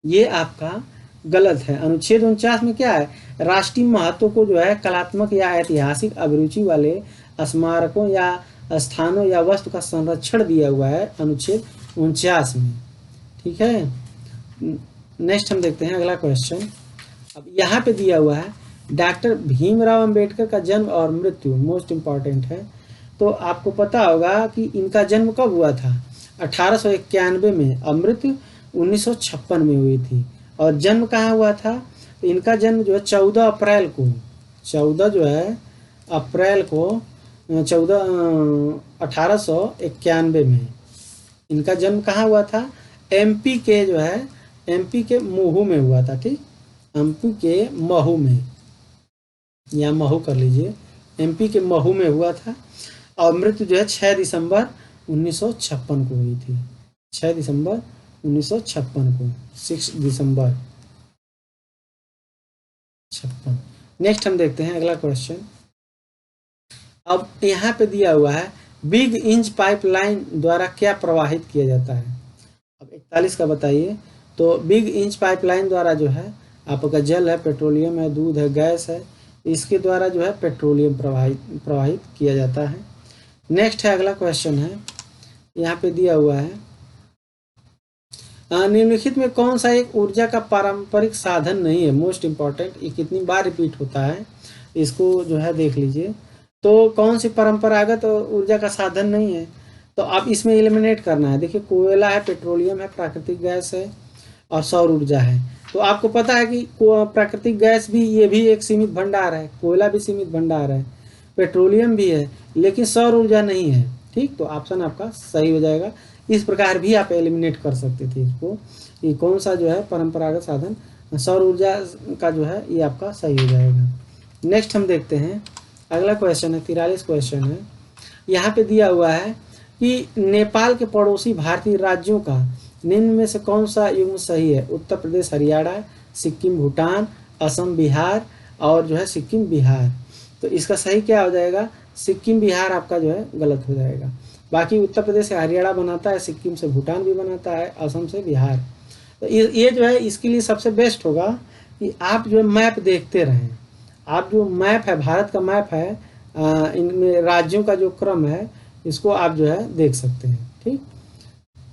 ये आपका गलत है। अनुच्छेद 49 में क्या है? राष्ट्रीय महत्व को जो है कलात्मक या ऐतिहासिक अभिरुचि वाले स्मारकों या स्थानों या वस्तु का संरक्षण दिया हुआ है अनुच्छेद 49 में, ठीक है। नेक्स्ट हम देखते हैं अगला क्वेश्चन। अब यहाँ पे दिया हुआ है, डॉक्टर भीमराव अंबेडकर का जन्म और मृत्यु, मोस्ट इम्पॉर्टेंट है। तो आपको पता होगा कि इनका जन्म कब हुआ था? 1891 में, और मृत्यु 1956 में हुई थी। और जन्म कहाँ हुआ था? तो इनका जन्म जो है 14 अप्रैल को, 14 जो है अप्रैल को 1891 में इनका जन्म कहाँ हुआ था? एमपी के जो है, एमपी के महू में हुआ था, ठीक, एमपी के महू में, या महू कर लीजिए, एमपी के महू में हुआ था। और मृत्यु जो है 6 दिसंबर 1956 को हुई थी, 6 दिसंबर 1956 को, 6 दिसंबर 56। नेक्स्ट हम देखते हैं अगला क्वेश्चन। अब यहाँ पे दिया हुआ है बिग इंच पाइपलाइन द्वारा क्या प्रवाहित किया जाता है। अब 41 का बताइए। तो बिग इंच पाइपलाइन द्वारा जो है आपका जल है, पेट्रोलियम है, दूध है, गैस है, इसके द्वारा जो है पेट्रोलियम प्रवाहित किया जाता है। नेक्स्ट है, अगला क्वेश्चन है, यहाँ पे दिया हुआ है निम्नलिखित में कौन सा एक ऊर्जा का पारंपरिक साधन नहीं है। मोस्ट इंपॉर्टेंट, ये कितनी बार रिपीट होता है, इसको जो है देख लीजिए। तो कौन सी परंपरागत ऊर्जा का साधन नहीं है, तो आप इसमें एलिमिनेट करना है। देखिए, कोयला है, पेट्रोलियम है, प्राकृतिक गैस है और सौर ऊर्जा है। तो आपको पता है कि प्राकृतिक गैस भी, ये भी एक सीमित भंडार है, कोयला भी सीमित भंडार है, पेट्रोलियम भी है, लेकिन सौर ऊर्जा नहीं है। ठीक, तो ऑप्शन आपका सही हो जाएगा। इस प्रकार भी आप एलिमिनेट कर सकते थे इसको, ये कौन सा जो है परंपरागत साधन, सौर ऊर्जा का जो है ये आपका सही हो जाएगा। नेक्स्ट हम देखते हैं, अगला क्वेश्चन है, 43 क्वेश्चन है। यहाँ पे दिया हुआ है कि नेपाल के पड़ोसी भारतीय राज्यों का निम्न में से कौन सा युग्म सही है। उत्तर प्रदेश, हरियाणा, सिक्किम, भूटान, असम, बिहार और जो है सिक्किम, बिहार। तो इसका सही क्या हो जाएगा, सिक्किम, बिहार आपका जो है गलत हो जाएगा। बाकी उत्तर प्रदेश से हरियाणा बनाता है, सिक्किम से भूटान भी बनाता है, असम से बिहार। तो ये जो है इसके लिए सबसे बेस्ट होगा कि आप जो है मैप देखते रहें। आप जो मैप है, भारत का मैप है, इनमें राज्यों का जो क्रम है, इसको आप जो है देख सकते हैं। ठीक,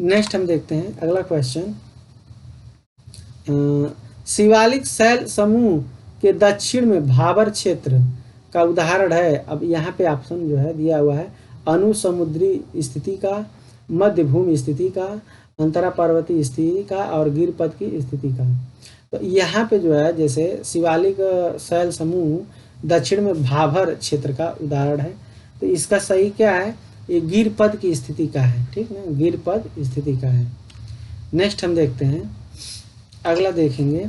नेक्स्ट हम देखते हैं अगला क्वेश्चन। शिवालिक शैल समूह के दक्षिण में भाबर क्षेत्र का उदाहरण है। अब यहाँ पे ऑप्शन जो है दिया हुआ है अनुसमुद्री स्थिति का, मध्य भूमि स्थिति का, अंतरा पर्वतीय स्थिति का और गिरपथ की स्थिति का। तो यहाँ पे जो है जैसे शिवालिक शैल समूह दक्षिण में भाबर क्षेत्र का उदाहरण है, तो इसका सही क्या है, ये गिरपथ की स्थिति का है। ठीक ना, गिरपथ स्थिति का है। नेक्स्ट हम देखते हैं, अगला देखेंगे।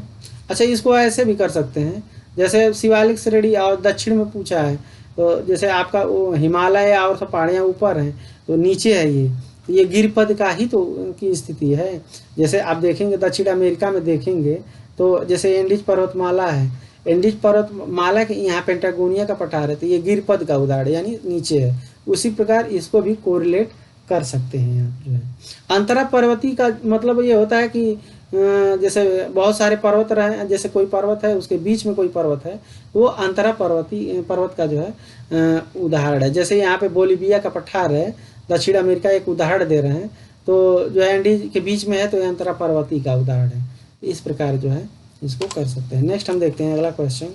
अच्छा, इसको ऐसे भी कर सकते हैं, जैसे शिवालिक श्रेणी और दक्षिण में पूछा है, तो जैसे आपका वो हिमालय और सब पहाड़ियाँ ऊपर हैं तो नीचे है ये, तो ये गिरपथ का ही तो की स्थिति है। जैसे आप देखेंगे दक्षिण अमेरिका में देखेंगे तो जैसे एंडीज पर्वतमाला है, एंडीज पर्वतमाला के यहाँ पेंटागोनिया का पठार है, तो ये गिरपथ का उदाहरण यानी नीचे है। उसी प्रकार इसको भी कोरिलेट कर सकते हैं आप जो है। अंतरा पर्वतीय का मतलब ये होता है कि जैसे बहुत सारे पर्वत रहे, जैसे कोई पर्वत है उसके बीच में कोई पर्वत है, तो वो अंतरा पर्वत का जो है उदाहरण है। जैसे यहाँ पे बोलिविया का पठार है, दक्षिण अमेरिका एक उदाहरण दे रहे हैं, तो जो एंडीज के बीच में है तो ये अंतरा पर्वतीय का उदाहरण है। इस प्रकार जो है इसको कर सकते हैं। नेक्स्ट हम देखते हैं अगला क्वेश्चन।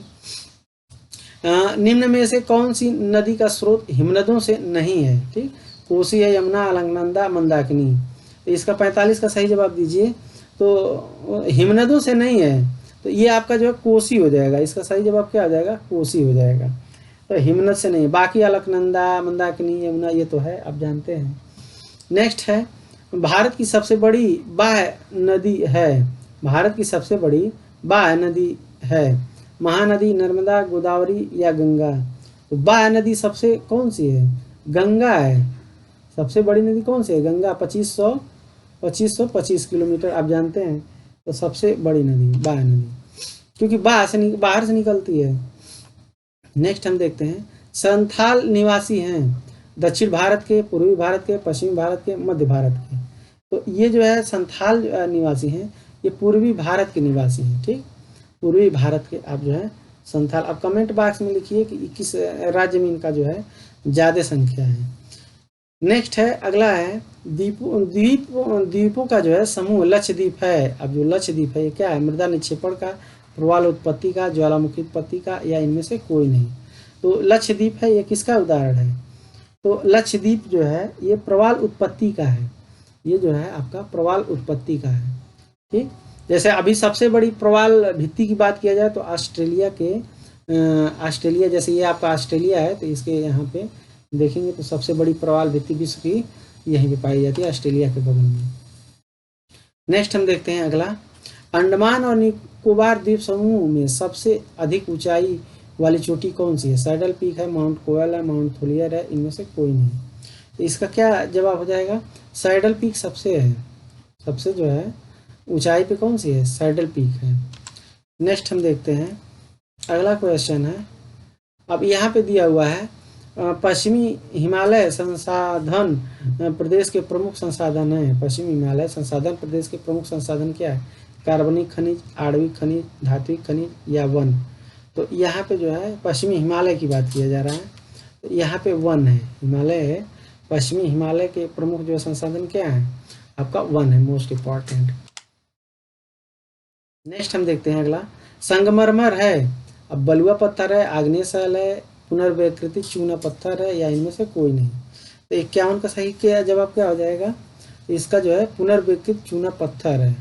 निम्न में से कौन सी नदी का स्रोत हिमनदों से नहीं है। ठीक, कोसी है, यमुना, अलकनंदा, मंदाकिनी। तो इसका 45 का सही जवाब दीजिए। तो हिमनदों से नहीं है, तो ये आपका जो है कोसी हो जाएगा। इसका सही जवाब क्या हो जाएगा, कोसी हो जाएगा। तो हिमनद से नहीं है, बाकी अलकनंदा, मंदाकिनी, यमुना ये तो है, आप जानते हैं। नेक्स्ट है, भारत की सबसे बड़ी बाह्य नदी है। भारत की सबसे बड़ी बाह्य नदी है, महानदी, नर्मदा, गोदावरी या गंगा। तो बाह्य नदी सबसे कौन सी है, गंगा है। सबसे बड़ी नदी कौन सी है, गंगा। 2525 किलोमीटर आप जानते हैं, तो सबसे बड़ी नदी बाह्य नदी, क्योंकि बाहर से निकलती है। नेक्स्ट हम देखते हैं, संथाल निवासी हैं दक्षिण भारत के, पूर्वी भारत के, पश्चिमी भारत के, मध्य भारत के। तो ये जो है संथाल निवासी हैं, ये पूर्वी भारत के निवासी हैं। ठीक, पूर्वी भारत के आप जो है संथाल। आप कमेंट बॉक्स में लिखिए कि किस राज्य में इनका जो है ज़्यादा संख्या है। नेक्स्ट है, अगला है द्वीपों का जो है समूह लक्षद्वीप है। अब जो लक्षद्वीप है ये क्या है, मृदा निक्षेपण का, प्रवाल उत्पत्ति का, ज्वालामुखी उत्पत्ति का, या इनमें से कोई नहीं। तो लक्षद्वीप है, ये किसका उदाहरण है, तो लक्षद्वीप जो है ये प्रवाल उत्पत्ति का है। ये जो है आपका प्रवाल उत्पत्ति का है। ठीक, जैसे अभी सबसे बड़ी प्रवाल भित्ति की बात किया जाए तो ऑस्ट्रेलिया, जैसे ये आपका ऑस्ट्रेलिया है, तो इसके यहाँ पे देखेंगे तो सबसे बड़ी प्रवाल भित्ति विश्व की यहीं पे पाई जाती है, ऑस्ट्रेलिया के बगल में। नेक्स्ट हम देखते हैं अगला, अंडमान और निकोबार द्वीप समूह में सबसे अधिक ऊंचाई वाली चोटी कौन सी है। सैडल पीक है, माउंट कोयल है, माउंट थोलियर है, इनमें से कोई नहीं। तो इसका क्या जवाब हो जाएगा, सैडल पीक सबसे है, सबसे जो है ऊंचाई पे कौन सी है, सैडल पीक है। नेक्स्ट हम देखते हैं अगला क्वेश्चन है। अब यहाँ पे दिया हुआ है पश्चिमी हिमालय संसाधन प्रदेश के प्रमुख संसाधन हैं। पश्चिमी हिमालय संसाधन प्रदेश के प्रमुख संसाधन क्या है? कार्बनिक खनिज, आणविक खनिज, धात्विक खनिज या वन। तो यहाँ पे जो है पश्चिमी हिमालय की बात किया जा रहा है, तो यहाँ पे वन है। हिमालय है, पश्चिमी हिमालय के प्रमुख जो संसाधन क्या है? आपका वन है, मोस्ट इम्पॉर्टेंट। नेक्स्ट हम देखते हैं अगला, संगमरमर है, अब बलुआ पत्थर है, आग्नेयशैल है, पुनर्विकृत चूना पत्थर है या इनमें से कोई नहीं। तो 51 का सही क्या जवाब क्या हो जाएगा? इसका जो है पुनर्विकृत चूना पत्थर है,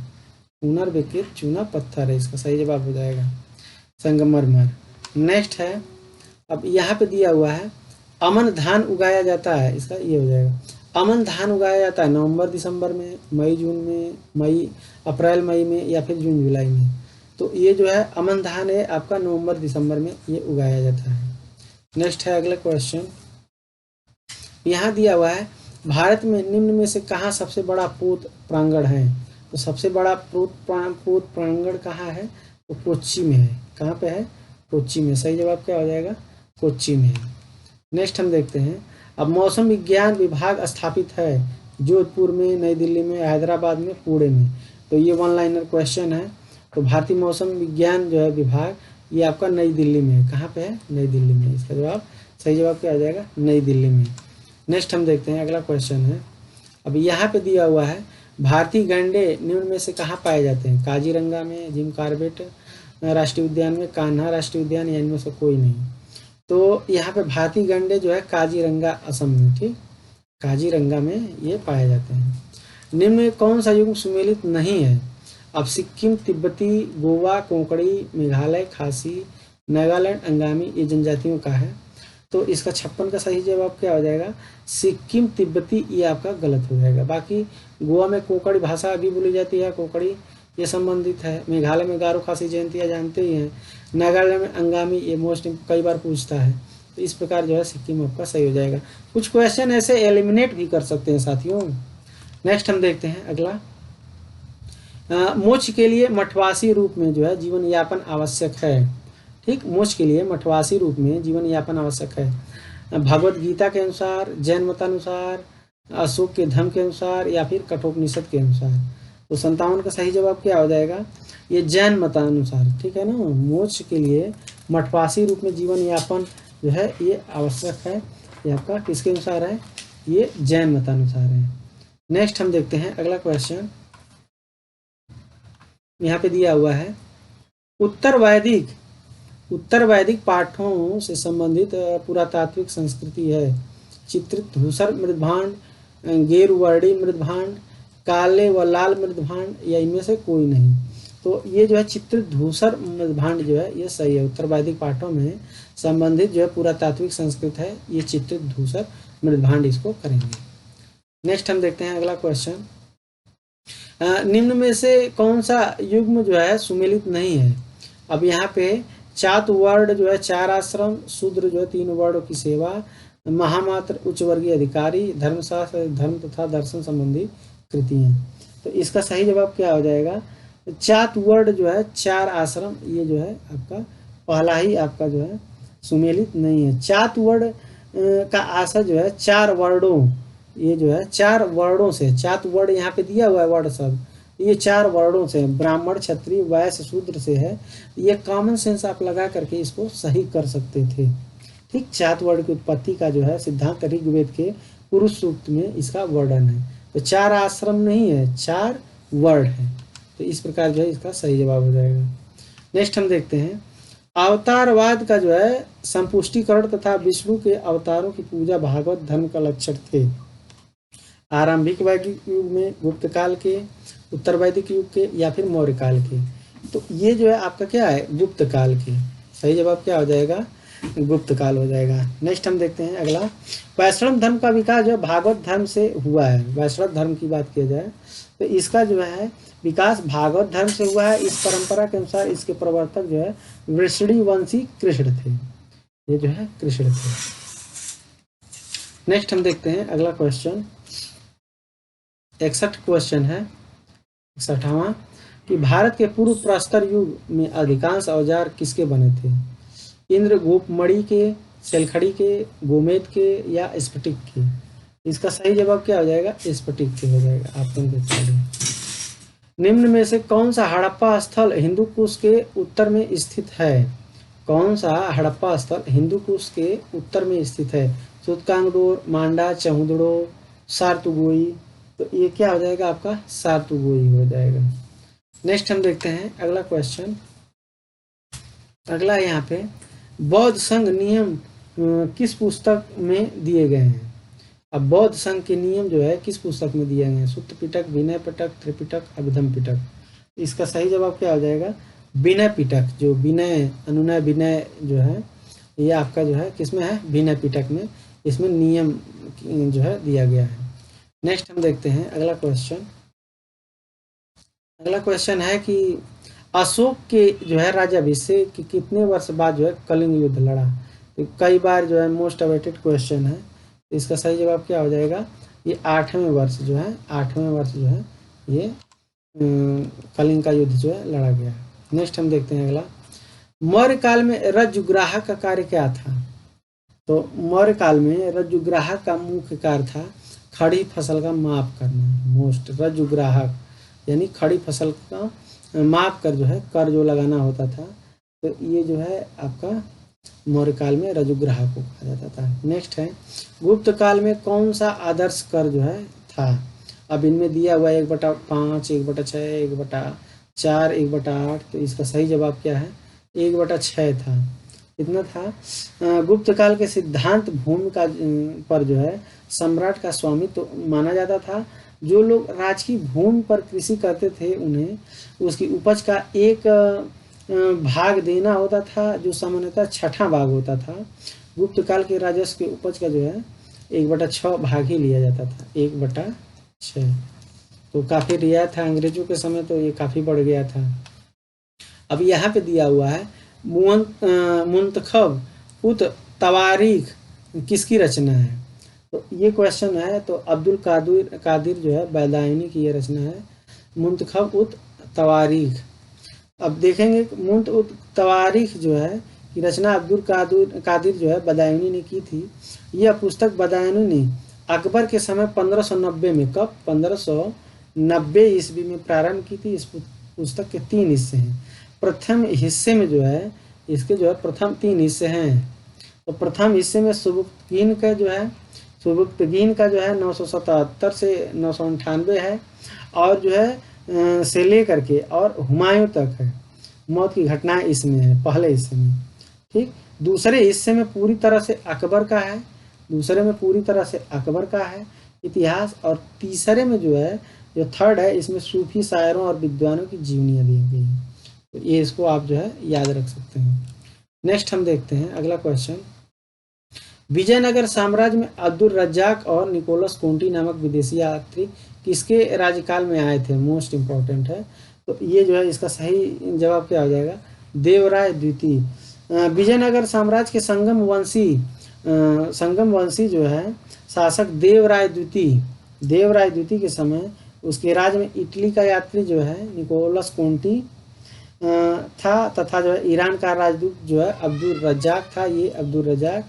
पुनर्विकृत चूना पत्थर है, इसका सही जवाब हो जाएगा संगमरमर। नेक्स्ट है, अब यहाँ पे दिया हुआ है अमन धान उगाया जाता है, इसका ये हो जाएगा। अमन धान उगाया जाता है नवंबर दिसंबर में, मई जून में, अप्रैल मई में या फिर जून जुलाई में। तो ये जो है अमन धान है आपका नवंबर दिसंबर में ये उगाया जाता है। नेक्स्ट है अगला क्वेश्चन, यहाँ दिया हुआ है भारत में निम्न में से कहाँ सबसे बड़ा पोत प्रांगण है? तो सबसे बड़ा पोत प्रांगण कहाँ है? तो कोच्चि में है। कहाँ पे है? कोच्चि में। सही जवाब क्या हो जाएगा? कोच्चि में है। नेक्स्ट हम देखते हैं, अब मौसम विज्ञान विभाग स्थापित है जोधपुर में, नई दिल्ली में, हैदराबाद में, पुणे में। तो ये वन लाइनर क्वेश्चन है। तो भारतीय मौसम विज्ञान जो है विभाग ये आपका नई दिल्ली में है। कहाँ पे है? नई दिल्ली में। इसका जवाब सही जवाब क्या आ जाएगा? नई दिल्ली में। नेक्स्ट हम देखते हैं अगला क्वेश्चन है, अब यहाँ पे दिया हुआ है भारतीय गैंडे निम्न में से कहाँ पाए जाते हैं? काजीरंगा में, जिम कॉर्बेट राष्ट्रीय उद्यान में, कान्हा राष्ट्रीय उद्यान या इनमें से कोई नहीं। तो यहाँ पे भारतीय गैंडे जो है काजीरंगा असम में, ठीक, काजीरंगा में ये पाए जाते हैं। निम्न में कौन सा युग्म सुमेलित नहीं है? अब सिक्किम, तिब्बती, गोवा, कोंकणी, मेघालय, खासी, नागालैंड, अंगामी ये जनजातियों का है। तो इसका 56 का सही जवाब क्या हो जाएगा? सिक्किम, तिब्बती ये आपका गलत हो जाएगा। बाकी गोवा में कोंकणी भाषा भी बोली जाती है, कोंकणी ये संबंधित है। मेघालय में गारो, खासी, जयंतिया जानते ही हैं। नागालैंड में अंगामी ये मोस्ट कई बार पूछता है। तो इस प्रकार जो है सिक्किम आपका सही हो जाएगा। कुछ क्वेश्चन ऐसे एलिमिनेट भी कर सकते हैं साथियों। नेक्स्ट हम देखते हैं अगला, मोक्ष के लिए मठवासी रूप में जो है जीवन यापन आवश्यक है, ठीक, मोक्ष के लिए मठवासी रूप में जीवन यापन आवश्यक है। भगवत गीता के अनुसार, जैन मतानुसार, अशोक के धर्म के अनुसार या फिर कठोपनिषद के अनुसार। तो 57 का सही जवाब क्या हो जाएगा? ये जैन मतानुसार, ठीक है ना। मोक्ष के लिए मठवासी रूप में जीवन यापन जो है ये आवश्यक है। ये आपका किसके अनुसार है? ये जैन मतानुसार है। नेक्स्ट हम देखते हैं अगला क्वेश्चन, यहाँ पे दिया हुआ है उत्तर वैदिक पाठों से संबंधित पुरातात्विक संस्कृति है। चित्रित धूसर मृदभांड, गेरुवर्णी मृदभांड, काले व लाल मृदभांड या इनमें से कोई नहीं। तो ये जो है चित्रित धूसर मृदभांड जो है ये सही है। उत्तर वैदिक पाठों में संबंधित जो है पुरातात्विक संस्कृत है ये चित्रित धूसर मृदभांड इसको करेंगे। नेक्स्ट हम देखते हैं अगला क्वेश्चन, निम्न में से कौन सा युग्म जो है सुमेलित नहीं है? अब यहाँ पे चातुवर्ण जो है 4 आश्रम, शूद्र जो है 3 वर्णों की सेवा, महामात्र उच्च वर्गीय अधिकारी, धर्मशास्त्र धर्म तथा दर्शन संबंधी कृतियां। तो इसका सही जवाब क्या हो जाएगा? चातुवर्ण जो है 4 आश्रम ये जो है आपका पहला ही आपका जो है सुमेलित नहीं है। चातुवर्ण का आशय जो है 4 वर्णों, ये जो है 4 वर्णों से, चातुवर्ण यहाँ पे दिया हुआ है वर्ण शब्द, ये 4 वर्णों से, ब्राह्मण, क्षत्रिय, वैश्य, शूद्र से है। ये कॉमन सेंस आप लगा करके इसको सही कर सकते थे, ठीक। चातुवर्ण की उत्पत्ति का जो है सिद्धांत ऋग्वेद के पुरुष सूक्त में इसका वर्णन है। तो 4 आश्रम नहीं है, 4 वर्ण है। तो इस प्रकार जो है इसका सही जवाब हो जाएगा। नेक्स्ट हम देखते हैं, अवतारवाद का जो है संपुष्टिकरण तथा विष्णु के अवतारों की पूजा भागवत धर्म का लक्षण थे। आरंभिक वैदिक युग में, गुप्त काल के, उत्तर वैदिक युग के या फिर मौर्य काल के। तो ये जो है आपका क्या है? गुप्त काल के। सही जवाब क्या हो जाएगा? गुप्त काल हो जाएगा। नेक्स्ट हम देखते हैं अगला, वैष्णव धर्म का विकास जो है भागवत धर्म से हुआ है। वैष्णव धर्म की बात किया जाए तो इसका जो है विकास भागवत धर्म से हुआ है। इस परंपरा के अनुसार इसके प्रवर्तक जो है वृषणीवंशी कृष्ण थे, ये जो है कृष्ण थे। नेक्स्ट हम देखते हैं अगला क्वेश्चन, 61 क्वेश्चन है 61वां, कि भारत के पूर्व प्रस्तर युग में अधिकांश औजार किसके बने थे? इंद्रगुप्त मणि के, सेलखड़ी के, गोमेद के या स्फटिक के? इसका सही जवाब क्या हो जाएगा? स्फटिक के हो जाएगा, ऑप्शन के अकॉर्डिंग। निम्न में से कौन सा हड़प्पा स्थल हिंदू कुश के उत्तर में स्थित है? कौन सा हड़प्पा स्थल हिंदू कुश के उत्तर में स्थित है? सूतकांगडोर, मांडा, चहुदड़ो, सारतुगोई? तो ये क्या हो जाएगा आपका? सारतुगोई हो जाएगा। नेक्स्ट हम देखते हैं अगला क्वेश्चन। अगला यहाँ पे बौद्ध संघ नियम किस पुस्तक में दिए गए हैं? अब बौद्ध संघ के नियम जो है किस पुस्तक में दिए गए हैं? सुत्त पिटक, विनय पिटक, त्रिपिटक, अभिधम पिटक? इसका सही जवाब क्या हो जाएगा? विनय पिटक। जो विनय, अनुनय, विनय जो है ये आपका जो है किसमें है? विनय पिटक में। इसमें नियम जो है दिया गया है। नेक्स्ट हम देखते हैं अगला क्वेश्चन। अगला क्वेश्चन है कि अशोक के जो है राज्याभिषेक के कितने वर्ष बाद जो है कलिंग युद्ध लड़ा? तो कई बार जो है मोस्ट अवेटेड क्वेश्चन है। तो इसका सही जवाब क्या हो जाएगा? ये 8वें वर्ष जो है, 8वें वर्ष जो है ये कलिंग का युद्ध जो है लड़ा गया है। नेक्स्ट हम देखते हैं अगला। मौर्य काल में रज्जुग्राहक का कार्य क्या था? तो मौर्य काल में रज्जुग्राहक का मुख्य कार्य था खड़ी फसल का माप करना। मोस्ट रज्जुग्राहक यानी खड़ी फसल का माप कर जो है कर जो लगाना होता था। तो ये जो है आपका मौर्य काल में रज्जुग्राहक को कहा जाता था। नेक्स्ट है गुप्त काल में कौन सा आदर्श कर जो है था? अब इनमें दिया हुआ 1/5, 1/6, 1/4, 1/8। तो इसका सही जवाब क्या है? 1/6 था। इतना था। गुप्त काल के सिद्धांत भूमि का पर जो है सम्राट का स्वामित्व तो माना जाता था। जो लोग राज की भूमि पर कृषि करते थे उन्हें उसकी उपज का एक भाग देना होता था, जो सामान्यतः 6ठा भाग होता था। गुप्त काल के राजस्व के उपज का जो है 1/6 भाग ही लिया जाता था, 1/6। तो काफ़ी रियायत था अंग्रेजों के समय, तो ये काफ़ी बढ़ गया था। अब यहाँ पे दिया हुआ है मुंतखब उत तवारीख किसकी रचना है? तो ये क्वेश्चन है। तो अब्दुल कादिर जो है बैदायनी की ये रचना है, मुंतखब उत तवारीख। अब देखेंगे मुंत उत तवारीख जो है की रचना अब्दुल कादिर जो है बदायूनी ने की थी। यह पुस्तक बदायूनी ने अकबर के समय 1590 में, कब? 1590 ईस्वी में प्रारंभ की थी। इस पुस्तक के 3 हिस्से हैं। प्रथम हिस्से में जो है इसके जो है प्रथम 3 हिस्से हैं। तो प्रथम हिस्से में सुबुक्तगीन का जो है 977 से 998 है, और जो है से लेकर के और हुमायूं तक है। मौत की घटनाएं इसमें है पहले हिस्से में। ठीक। दूसरे हिस्से में पूरी तरह से अकबर का है, दूसरे में पूरी तरह से अकबर का है इतिहास, और तीसरे में जो है जो थर्ड है इसमें सूफी शायरों और विद्वानों की जीवनियाँ दी गई हैं। तो ये इसको आप जो है याद रख सकते हैं। नेक्स्ट हम देखते हैं अगला क्वेश्चन। विजयनगर साम्राज्य में अब्दुल रज्जाक और निकोलस कोंटी नामक विदेशी यात्री किसके राज्यकाल में आए थे? मोस्ट इम्पोर्टेंट है। तो ये जो है इसका सही जवाब क्या हो जाएगा? देवराय द्वितीय। विजयनगर साम्राज्य के संगम वंशी जो है शासक देवराय द्वितीय के समय उसके राज्य में इटली का यात्री जो है निकोलस कोंटी था, तथा जो है ईरान का राजदूत जो है अब्दुल रज्जाक था। ये अब्दुल रज्जाक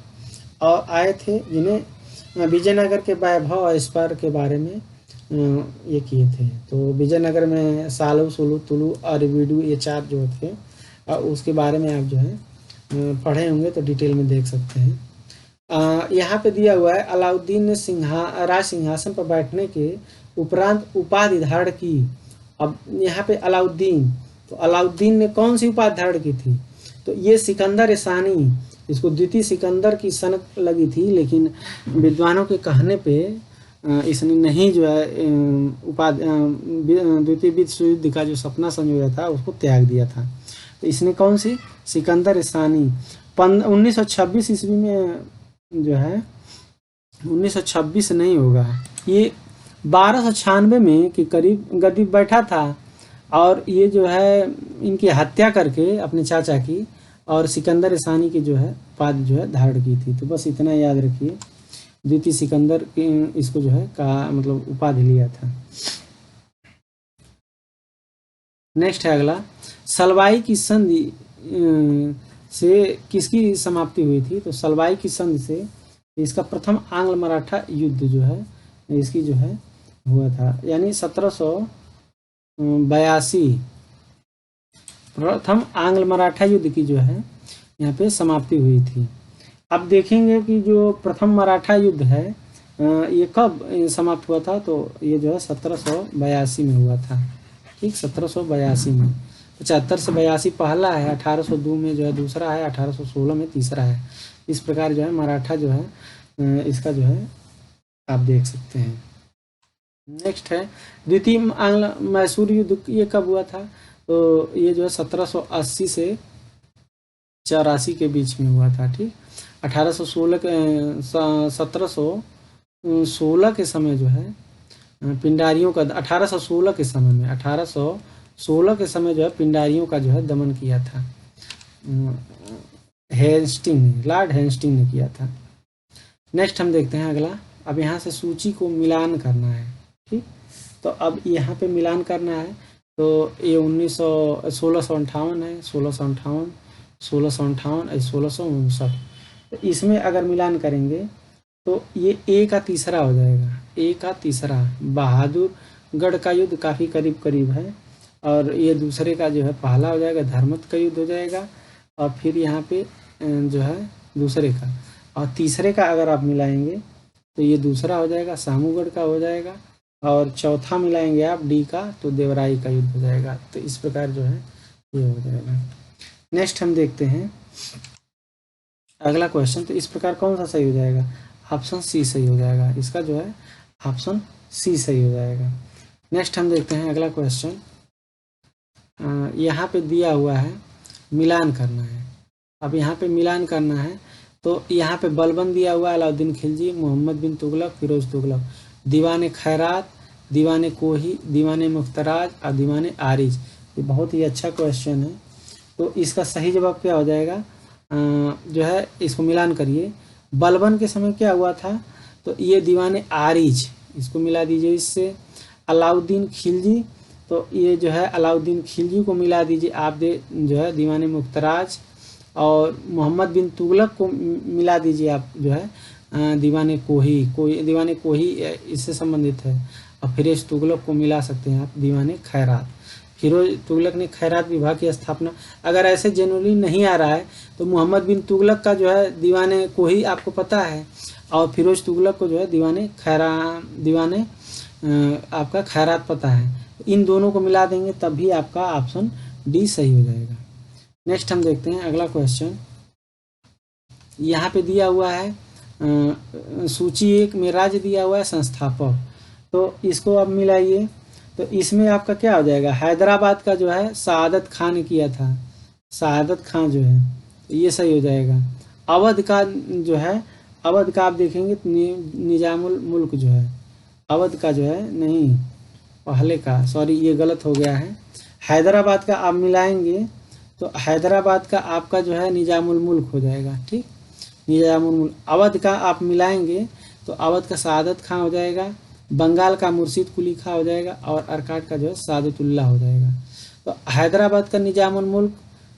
और आए थे, जिन्हें विजयनगर के वैभव और स्पर के बारे में ये किए थे। तो विजयनगर में सालू, सुलू, तुलू और विडू ये 4 जो थे, और उसके बारे में आप जो है पढ़े होंगे तो डिटेल में देख सकते हैं। यहाँ पे दिया हुआ है अलाउद्दीन ने राज सिंहासन पर बैठने के उपरांत उपाधि धारण की। अब यहाँ पे अलाउद्दीन, तो अलाउद्दीन ने कौन सी उपाधि धारण की थी? तो ये सिकंदर सानी, इसको द्वितीय सिकंदर की सनक लगी थी, लेकिन विद्वानों के कहने पे इसने नहीं जो है द्वितीय विश्व युद्ध का जो सपना संजोया था उसको त्याग दिया था। तो इसने कौन सी? सिकंदर सानी 1926 ईस्वी में जो है 1926 नहीं होगा, ये 1296 में के करीब गद्दी बैठा था, और ये जो है इनकी हत्या करके अपने चाचा की और सिकंदर सानी की जो है उपाधि जो है धारण की थी। तो बस इतना याद रखिए, द्वितीय सिकंदर इसको जो है का मतलब उपाधि लिया था। नेक्स्ट है अगला, सलवाई की संधि से किसकी समाप्ति हुई थी? तो सलवाई की संधि से इसका प्रथम आंग्ल मराठा युद्ध जो है इसकी जो है हुआ था, यानी 1782 प्रथम आंग्ल मराठा युद्ध की जो है यहाँ पे समाप्ति हुई थी। अब देखेंगे कि जो प्रथम मराठा युद्ध है ये कब समाप्त हुआ था? तो ये जो है 1782 में हुआ था। ठीक, 1782 में। 75 से 82 पहला है, 1802 में जो है दूसरा है, 1816 में तीसरा है। इस प्रकार जो है मराठा जो है इसका जो है आप देख सकते हैं। नेक्स्ट है द्वितीय आंग्ल मैसूर युद्ध, ये कब हुआ था? तो ये जो है 1780 से 84 के बीच में हुआ था। ठीक, 1716 के समय जो है पिंडारियों का 1816 के समय में 1816 के समय जो है पिंडारियों का जो है दमन किया था लॉर्ड हेस्टिंग ने किया था। नेक्स्ट हम देखते हैं अगला। अब यहाँ से सूची को मिलान करना है। ठीक, तो अब यहाँ पे मिलान करना है। तो ये 1658 है, 1658, 1658, 1659। तो इसमें अगर मिलान करेंगे तो ये ए का तीसरा हो जाएगा। ए का तीसरा बहादुरगढ़ का युद्ध काफ़ी करीब करीब है, और ये दूसरे का जो है पहला हो जाएगा, धर्मत का युद्ध हो जाएगा, और फिर यहाँ पे जो है दूसरे का, और तीसरे का अगर आप मिलाएंगे तो ये दूसरा हो जाएगा, सामूगढ़ का हो जाएगा, और चौथा मिलाएंगे आप डी का तो देवराई का युद्ध हो जाएगा। तो इस प्रकार जो है ये हो जाएगा। नेक्स्ट हम देखते हैं अगला क्वेश्चन। तो इस प्रकार कौन सा सही हो जाएगा? ऑप्शन सी सही हो जाएगा। इसका जो है ऑप्शन सी सही हो जाएगा। नेक्स्ट हम देखते हैं अगला क्वेश्चन। यहाँ पे दिया हुआ है मिलान करना है। अब यहाँ पे मिलान करना है तो यहाँ पे बलबन दिया हुआ है अलाउद्दीन खिलजी, मोहम्मद बिन तुगलक, फिरोज तुगलक, दीवाने खैरात, दीवाने कोही, दीवाने मुख्तराज और दीवाने आरिज। ये बहुत ही अच्छा क्वेश्चन है। तो इसका सही जवाब क्या हो जाएगा? जो है इसको मिलान करिए। बलबन के समय क्या हुआ था? तो ये दीवाने आरिज, इसको मिला दीजिए इससे। अलाउद्दीन खिलजी, तो ये जो है अलाउद्दीन खिलजी को मिला दीजिए आप जो है दीवाने मुख्तराज, और मोहम्मद बिन तुगलक को मिला दीजिए आप जो है दीवाने कोही। दीवाने कोही इससे संबंधित है, और फिरोज तुगलक को मिला सकते हैं आप दीवाने खैरात। फिरोज तुगलक ने खैरात विभाग की स्थापना, अगर ऐसे जनरली नहीं आ रहा है तो मोहम्मद बिन तुगलक का जो है दीवाने कोही आपको पता है, और फिरोज तुगलक को जो है दीवाने आपका खैरात पता है। इन दोनों को मिला देंगे तब भी आपका ऑप्शन डी सही हो जाएगा। नेक्स्ट हम देखते हैं अगला क्वेश्चन। यहाँ पे दिया हुआ है सूची 1 में राज्य दिया हुआ है संस्थापक, तो इसको आप मिलाइए। तो इसमें आपका क्या हो जाएगा? हैदराबाद का जो है सआदत खान ने किया था, सआदत खान जो है ये सही हो जाएगा। अवध का जो है, अवध का आप देखेंगे तो निजामुल मुल्क जो है, अवध का जो है नहीं, पहले का, सॉरी ये गलत हो गया है। हैदराबाद का आप मिलाएंगे तो हैदराबाद का आपका जो है निजामुल मुल्क हो जाएगा। ठीक, निजामुल मुल्क। अवध का आप मिलाएंगे तो अवध का सआदत खां हो जाएगा, बंगाल का मुर्शिद कुली खां हो जाएगा, और अर्काट का जो है सादतुल्लाह हो जाएगा। तो हैदराबाद का निजामुल मुल्क,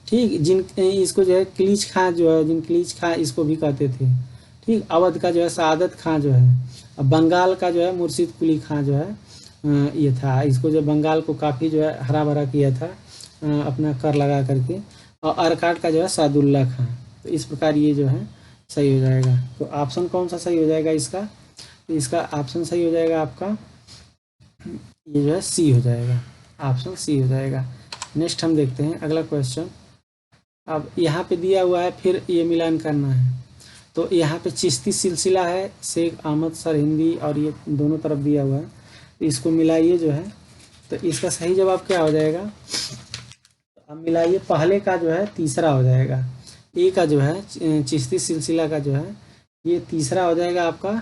ठीक, जिन इसको जो है किलीच खां जो है, जिन किलीच खां इसको भी कहते थे। ठीक, अवध का जो है सआदत खां जो है, और बंगाल का जो है मुर्शिद कुली खां जो है ये था, इसको जो बंगाल को काफ़ी जो है हरा भरा किया था अपना कर लगा करके, और अर्काट का जो है सादुल्ला खां। तो इस प्रकार ये जो है सही हो जाएगा। तो ऑप्शन कौन सा सही हो जाएगा इसका? तो इसका ऑप्शन सही हो जाएगा आपका ये जो है सी हो जाएगा, ऑप्शन सी हो जाएगा। नेक्स्ट हम देखते हैं अगला क्वेश्चन। अब यहाँ पे दिया हुआ है फिर ये मिलान करना है। तो यहाँ पे चिश्ती सिलसिला है, शेख अहमद सरहिंदी, और ये दोनों तरफ दिया हुआ है, तो इसको मिलाइए जो है। तो इसका सही जवाब क्या हो जाएगा? अब मिलाइए, पहले का जो है तीसरा हो जाएगा, ए का जो है चिश्ती सिलसिला का जो है ये तीसरा हो जाएगा आपका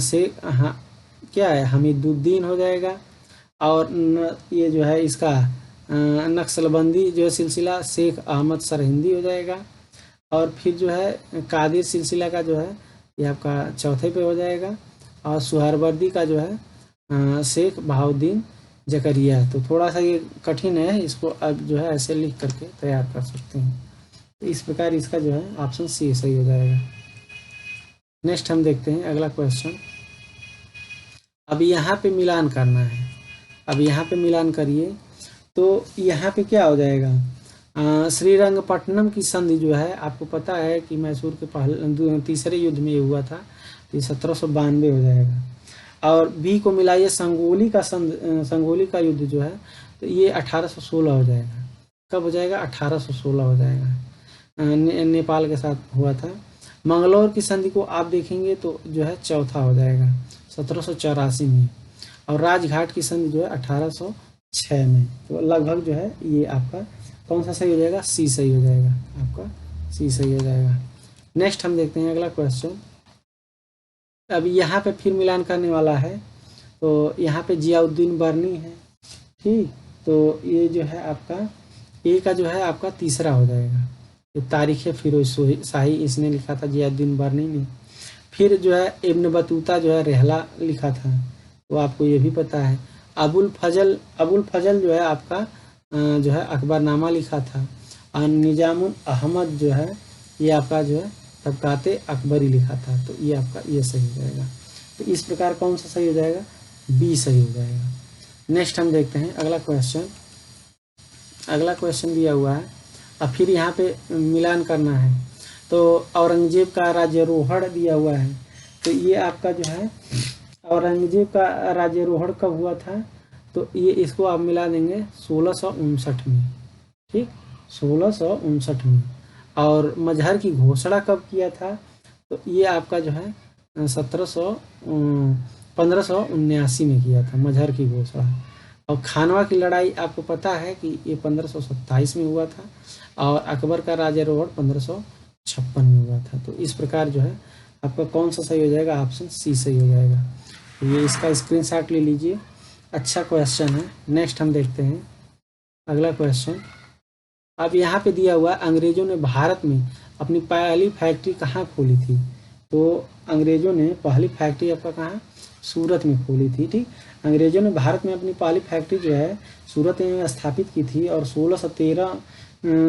शेख, हाँ क्या है, हमीदुद्दीन हो जाएगा। और ये जो है इसका नक्सलबंदी जो है सिलसिला शेख अहमद सरहिंदी हो जाएगा। और फिर जो है कादिर सिलसिला का जो है ये आपका चौथे पे हो जाएगा। और सुहरवर्दी का जो है शेख बहाउद्दीन जकरिया। तो थोड़ा सा ये कठिन है, इसको अब जो है ऐसे लिख करके तैयार कर सकते हैं। तो इस प्रकार इसका जो है ऑप्शन सी सही हो जाएगा। नेक्स्ट हम देखते हैं अगला क्वेश्चन। अब यहाँ पे मिलान करना है। अब यहाँ पे मिलान करिए तो यहाँ पे क्या हो जाएगा, श्रीरंगपट्टनम की संधि जो है आपको पता है कि मैसूर के पहले तीसरे युद्ध में ये हुआ था, ये 1792 हो जाएगा। और बी को मिलाइए संगोली का युद्ध जो है तो ये 1816 हो जाएगा। कब हो जाएगा, 1816 हो जाएगा। नेपाल के साथ हुआ था। मंगलौर की संधि को आप देखेंगे तो जो है चौथा हो जाएगा 1784 में। और राजघाट की संधि जो है 1806 में। तो लगभग जो है ये आपका कौन सा सही हो जाएगा, सी सही हो जाएगा, आपका सी सही हो जाएगा। नेक्स्ट हम देखते हैं अगला क्वेश्चन। अब यहाँ पे फिर मिलान करने वाला है, तो यहाँ पे जियाउद्दीन बर्नी है, ठीक। तो ये जो है आपका ए का जो है आपका तीसरा हो जाएगा। ये तारीख फिरोज शाही इसने लिखा था, जियाउद्दीन बर्नी ने। फिर जो है इब्न बतूता जो है रहला लिखा था, तो आपको ये भी पता है। अबुल फजल जो है आपका जो है अकबरनामा लिखा था। और निजामुल अहमद जो है ये आपका जो है तबकाते अकबरी लिखा था। तो ये आपका ये सही हो जाएगा। तो इस प्रकार कौन सा सही हो जाएगा, बी सही हो जाएगा। नेक्स्ट हम देखते हैं अगला क्वेश्चन। अगला क्वेश्चन दिया हुआ है, अब फिर यहाँ पे मिलान करना है। तो औरंगजेब का राज्यारोहण दिया हुआ है, तो ये आपका जो है औरंगजेब का राज्यारोहण कब हुआ था, तो ये इसको आप मिला देंगे 1659 में, ठीक, 1659 में। और मजहर की घोषणा कब किया था, तो ये आपका जो है 1579 में किया था मजहर की घोषणा। और खानवा की लड़ाई आपको पता है कि ये 1527 में हुआ था। और अकबर का राज्यारोहण 1556 में हुआ था। तो इस प्रकार जो है आपका कौन सा सही हो जाएगा, ऑप्शन सी सही हो जाएगा। तो ये इसका स्क्रीनशॉट ले लीजिए, अच्छा क्वेश्चन है। नेक्स्ट हम देखते हैं अगला क्वेश्चन। अब यहाँ पे दिया हुआ अंग्रेजों ने भारत में अपनी पहली फैक्ट्री कहाँ खोली थी, तो अंग्रेजों ने पहली फैक्ट्री आपका कहाँ, सूरत में खोली थी, ठीक। अंग्रेजों ने भारत में अपनी पहली फैक्ट्री जो है सूरत में स्थापित की थी। और 1613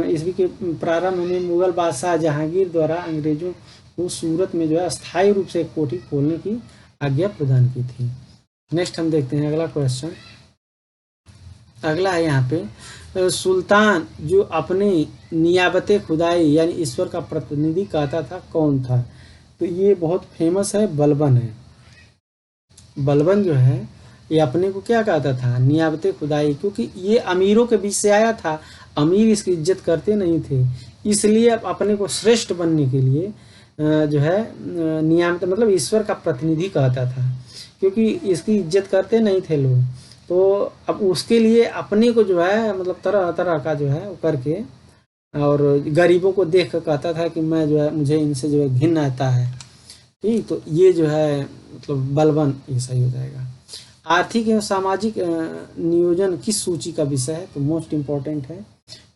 ईस्वी के प्रारंभ में मुगल बादशाह जहांगीर द्वारा अंग्रेजों को सूरत में जो है अस्थायी रूप से एक कोठी खोलने की आज्ञा प्रदान की थी। नेक्स्ट हम देखते हैं अगला क्वेश्चन। अगला है यहाँ पे, सुल्तान जो अपने नियाबत खुदाई यानी ईश्वर का प्रतिनिधि कहता था कौन था, तो ये बहुत फेमस है, बलबन है। बलबन जो है ये अपने को क्या कहता था, नियाबत खुदाई, क्योंकि ये अमीरों के बीच से आया था, अमीर इसकी इज्जत करते नहीं थे, इसलिए अपने को श्रेष्ठ बनने के लिए जो है नियामत मतलब ईश्वर का प्रतिनिधि कहता था, क्योंकि इसकी इज्जत करते नहीं थे लोग। तो अब उसके लिए अपने को जो है मतलब तरह तरह का जो है वो करके और गरीबों को देख कर कहता था कि मैं जो है मुझे इनसे जो है घिन आता है, ठीक। तो ये जो है मतलब बलबन ये सही हो जाएगा। आर्थिक एवं सामाजिक नियोजन किस सूची का विषय है, तो मोस्ट इम्पोर्टेंट है,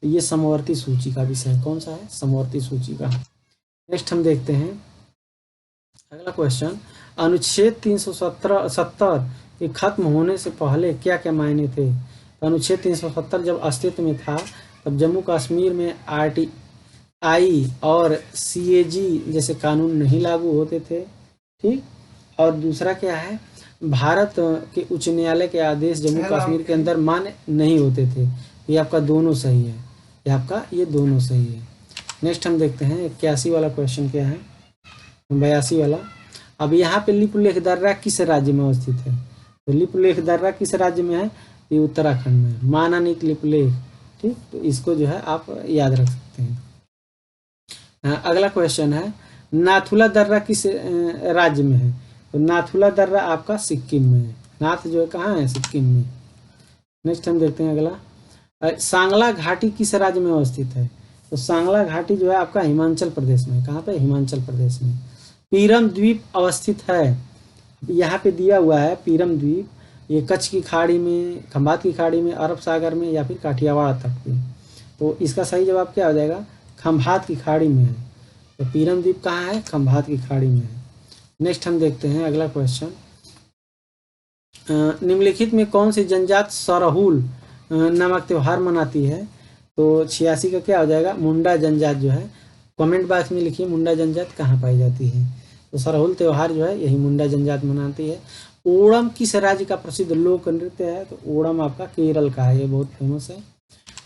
ये समवर्ती सूची का विषय है। कौन सा है, समवर्ती सूची का। नेक्स्ट हम देखते हैं अगला क्वेश्चन। अनुच्छेद 370 के खत्म होने से पहले क्या क्या मायने थे, तो अनुच्छेद 370 जब अस्तित्व में था तब जम्मू कश्मीर में RTI और CAG जैसे कानून नहीं लागू होते थे, ठीक। और दूसरा क्या है, भारत के उच्च न्यायालय के आदेश जम्मू कश्मीर के अंदर मान्य नहीं होते थे। ये आपका दोनों सही है, ये आपका ये दोनों सही है। नेक्स्ट हम देखते हैं 81 वाला क्वेश्चन क्या है, 82 वाला। अब यहाँ पे लिपुलेख दर्रा किस राज्य में अवस्थित है, तो लिपुलेख दर्रा किस राज्य में है, ये उत्तराखंड में है, मानानिक लिपुलेख, ठीक। तो इसको जो है आप याद रख सकते हैं। अगला क्वेश्चन है, नाथुला दर्रा किस राज्य में है, तो नाथुला दर्रा आपका सिक्किम में है। नाथ जो है कहाँ है, सिक्किम में। नेक्स्ट हम देखते हैं अगला, सांगला घाटी किस राज्य में अवस्थित है, तो सांगला घाटी जो है आपका हिमाचल प्रदेश में, कहाँ पे, हिमाचल प्रदेश में। पीरम द्वीप अवस्थित है, यहाँ पे दिया हुआ है पीरम द्वीप, ये कच्छ की खाड़ी में, खंभात की खाड़ी में, अरब सागर में या फिर काठियावाड़ तट पे। तो इसका सही जवाब क्या हो जाएगा, खंभात की खाड़ी में है। तो पीरम द्वीप कहाँ है, खंभात की खाड़ी में है। नेक्स्ट हम देखते हैं अगला क्वेश्चन। निम्नलिखित में कौन सी जनजात सरहुल नामक त्यौहार मनाती है, तो 86 का क्या हो जाएगा, मुंडा जनजात जो है। कमेंट बॉक्स में लिखिए मुंडा जनजात कहाँ पाई जाती है। तो सरहुल त्यौहार जो है यही मुंडा जनजात मनाती है। ओणम किस राज्य का प्रसिद्ध लोक नृत्य है, तो ओणम आपका केरल का है, ये बहुत फेमस है,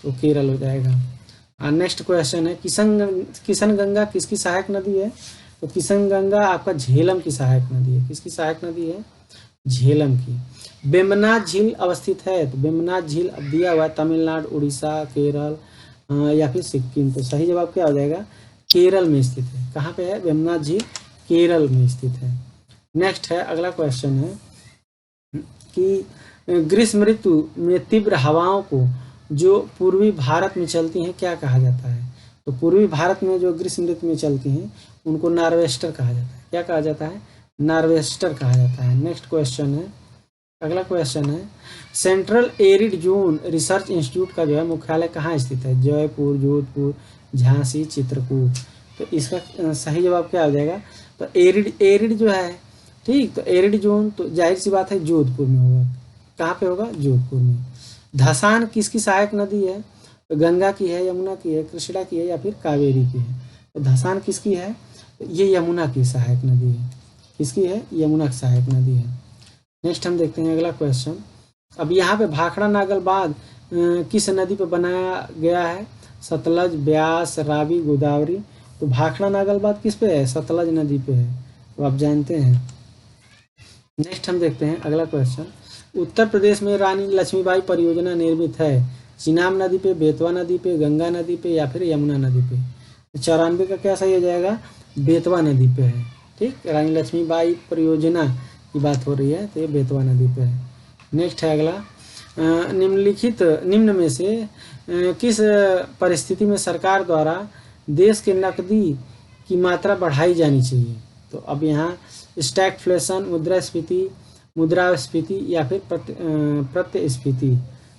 तो केरल हो जाएगा। नेक्स्ट क्वेश्चन है किशन गंगा किसकी सहायक नदी है, तो किशन गंगा आपका झेलम की सहायक नदी है। किसकी सहायक नदी है, झेलम की। वेम्बनाथ झील अवस्थित है, तो वेम्बनाथ झील अब दिया हुआ है तमिलनाडु, उड़ीसा, केरल या फिर सिक्किम। तो सही जवाब क्या हो जाएगा, केरल में स्थित है। कहाँ पे है, वेम्बनाथ झील केरल में स्थित है। नेक्स्ट है, अगला क्वेश्चन है कि ग्रीष्म ऋतु में तीव्र हवाओं को जो पूर्वी भारत में चलती हैं क्या कहा जाता है, तो पूर्वी भारत में जो ग्रीष्म ऋतु में चलती हैं उनको नॉर्वेस्टर कहा जाता है। क्या कहा जाता है, नॉर्वेस्टर कहा जाता है। नेक्स्ट क्वेश्चन है, अगला क्वेश्चन है central arid zone research institute का जो है मुख्यालय कहाँ स्थित है, जयपुर, जोधपुर, झांसी, चित्रकूट। तो इसका सही जवाब क्या हो जाएगा, तो एरिड जो है, ठीक, तो एरिड जोन तो जाहिर सी बात है जोधपुर में होगा। कहाँ पे होगा, जोधपुर में। धसान किसकी सहायक नदी है, तो गंगा की है, यमुना की है, कृष्णा की है या फिर कावेरी की है। तो धसान किसकी है, तो ये यमुना की सहायक नदी है। किसकी है, यमुना की सहायक नदी है। नेक्स्ट हम देखते हैं अगला क्वेश्चन। अब यहाँ पे भाखड़ा नागल बांध किस नदी पे बनाया गया है, सतलज, ब्यास, रावी, गोदावरी। तो भाखड़ा नागल बांध किस पे है, सतलज नदी पे है, तो आप जानते हैं। नेक्स्ट हम देखते हैं अगला क्वेश्चन। उत्तर प्रदेश में रानी लक्ष्मीबाई परियोजना निर्मित है, चिनाब नदी पे, बेतवा नदी पे, गंगा नदी पे या फिर यमुना नदी पे। 94 का क्या सही हो जाएगा, बेतवा नदी पे है। ठीक, रानी लक्ष्मीबाई परियोजना की बात हो रही है, तो ये बेतवा नदी पे है। नेक्स्ट है अगला, निम्न में से किस परिस्थिति में सरकार द्वारा देश के नकदी की मात्रा बढ़ाई जानी चाहिए। तो अब यहाँ स्टैगफ्लेशन, मुद्रास्फीति या फिर प्रत्यस्फीति।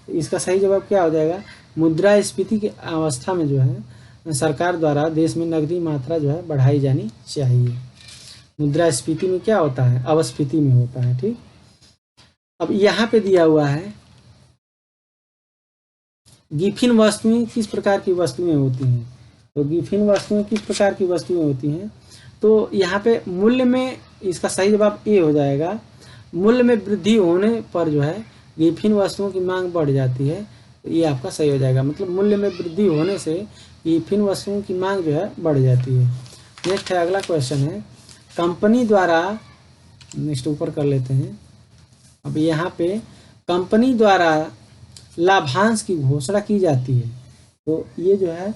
तो इसका सही जवाब क्या हो जाएगा, मुद्रास्फीति की अवस्था में जो है सरकार द्वारा देश में नकदी मात्रा जो है बढ़ाई जानी चाहिए। मुद्रास्फीति में क्या होता है, अवस्फीति में होता है। ठीक, अब यहाँ पे दिया हुआ है गिफिन वस्तुएं किस प्रकार की वस्तुएं होती हैं, तो गिफिन वस्तुएं किस प्रकार की वस्तुएं होती हैं, तो यहाँ पे मूल्य में इसका सही जवाब ए हो जाएगा। मूल्य में वृद्धि होने पर जो है गिफिन वस्तुओं की मांग बढ़ जाती है, तो ये आपका सही हो जाएगा। मतलब मूल्य में वृद्धि होने से गिफिन वस्तुओं की मांग जो है बढ़ जाती है। नेक्स्ट है अगला क्वेश्चन है कंपनी द्वारा, नेक्स्ट ऊपर कर लेते हैं। अब यहाँ पे कंपनी द्वारा लाभांश की घोषणा की जाती है, तो ये जो है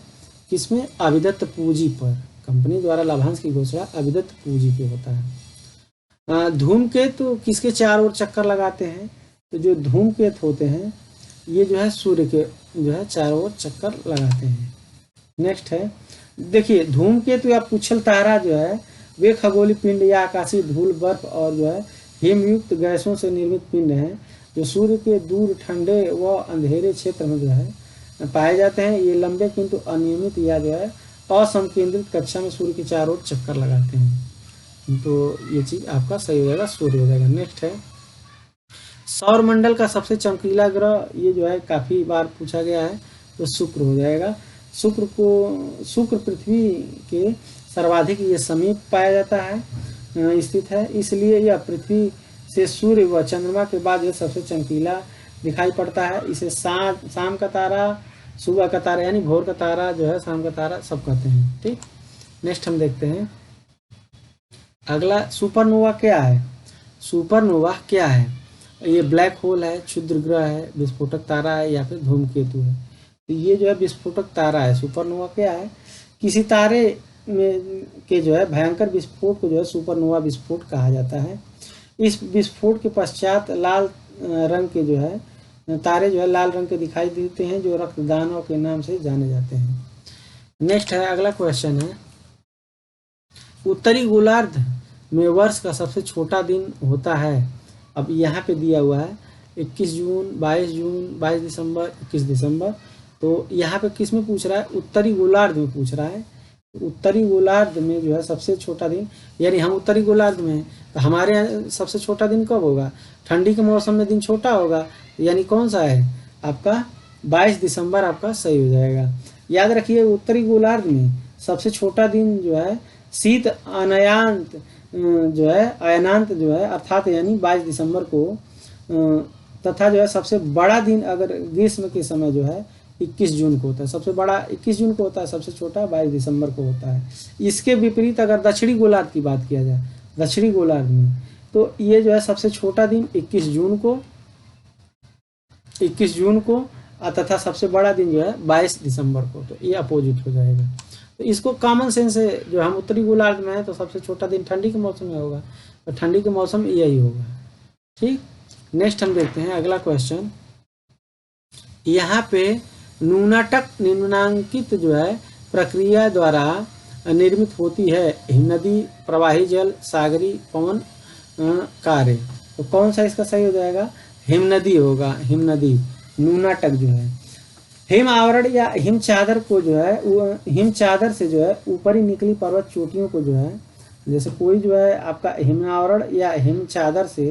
किसमें, अविदत्त पूंजी पर। कंपनी द्वारा लाभांश की घोषणा अविदत्त पूंजी पे होता है। धूमकेतु तो किसके चारों ओर चक्कर लगाते हैं, तो जो धूमकेतु होते हैं ये जो है सूर्य के जो है चारों ओर चक्कर लगाते हैं। नेक्स्ट है देखिए धूमकेतु या पुच्छल तारा जो है वे खगोलीय पिंड या आकाशीय धूल, बर्फ और जो है हिमयुक्त गैसों से निर्मित पिंड हैं जो सूर्य के दूर ठंडे व अंधेरे क्षेत्र में जो है पाए जाते हैं। ये लंबे किंतु अनियमित या जो है असंकेंद्रित कक्षा में सूर्य के चारों ओर चक्कर लगाते हैं। तो ये चीज आपका सही हो जाएगा, सूर्य हो जाएगा। नेक्स्ट है सौर मंडल का सबसे चमकीला ग्रह, ये जो है काफी बार पूछा गया है, तो शुक्र हो जाएगा। शुक्र पृथ्वी के सर्वाधिक ये समीप पाया जाता है, स्थित है, इसलिए यह पृथ्वी से सूर्य व चंद्रमा के बाद यह सबसे चमकीला दिखाई पड़ता है। इसे शाम का तारा, सुबह का तारा यानी भोर का तारा जो है, शाम का तारा सब कहते हैं। ठीक, नेक्स्ट हम देखते हैं अगला, सुपरनोवा क्या है। सुपरनोवा क्या है, ये ब्लैक होल है, क्षुद्र ग्रह है, विस्फोटक तारा है या फिर धूमकेतु है। तो ये जो है विस्फोटक तारा है। सुपरनोवा क्या है, किसी तारे में के जो है भयंकर विस्फोट को जो है सुपरनोवा विस्फोट कहा जाता है। इस विस्फोट के पश्चात लाल रंग के जो है तारे जो है लाल रंग के दिखाई देते हैं, जो रक्तदानों के नाम से जाने जाते हैं। नेक्स्ट है अगला क्वेश्चन है उत्तरी गोलार्ध में वर्ष का सबसे छोटा दिन होता है। अब यहाँ पे दिया हुआ है 21 जून, 22 जून, 22 दिसंबर, 21 दिसंबर। तो यहाँ पे किस में पूछ रहा है, उत्तरी गोलार्ध में पूछ रहा है। उत्तरी गोलार्ध में जो है सबसे छोटा दिन, यानी हम उत्तरी गोलार्ध में हैं, तो हमारे यहाँ सबसे छोटा दिन कब होगा, ठंडी के मौसम में दिन छोटा होगा, यानी कौन सा है आपका 22 दिसंबर आपका सही हो जाएगा। याद रखिए उत्तरी गोलार्ध में सबसे छोटा दिन जो है शीत अनयांत जो है अयनांत जो है अर्थात यानी 22 दिसंबर को तथा जो है सबसे बड़ा दिन अगर ग्रीष्म के समय जो है 21 जून को होता है। सबसे बड़ा 21 जून को होता है, सबसे छोटा 22 दिसंबर को होता है। इसके विपरीत अगर दक्षिणी गोलार्ध की बात किया जाए, दक्षिणी गोलार्ध में तो ये जो है सबसे छोटा दिन 21 जून को तथा सबसे बड़ा दिन जो है 22 दिसंबर को, तो ये अपोजिट हो जाएगा। तो इसको कॉमन सेंस से जो हम उत्तरी गोलार्ध में है तो सबसे छोटा दिन ठंडी के मौसम में होगा, तो ठंडी के मौसम में यही होगा। ठीक, नेक्स्ट हम देखते हैं अगला क्वेश्चन। यहाँ पे न्यूनाटक निम्नांकित जो है प्रक्रिया द्वारा निर्मित होती है हिमनदी, प्रवाही जल, सागरी पवन कार्य। तो कौन सा इसका सही हो जाएगा? हिमनदी होगा, हिमनदी। न्यूनाटक जो है हिम आवरण या हिम चादर को जो है हिम चादर से जो है ऊपरी निकली पर्वत चोटियों को जो है, जैसे कोई जो है आपका हिम आवरण या हिम चादर से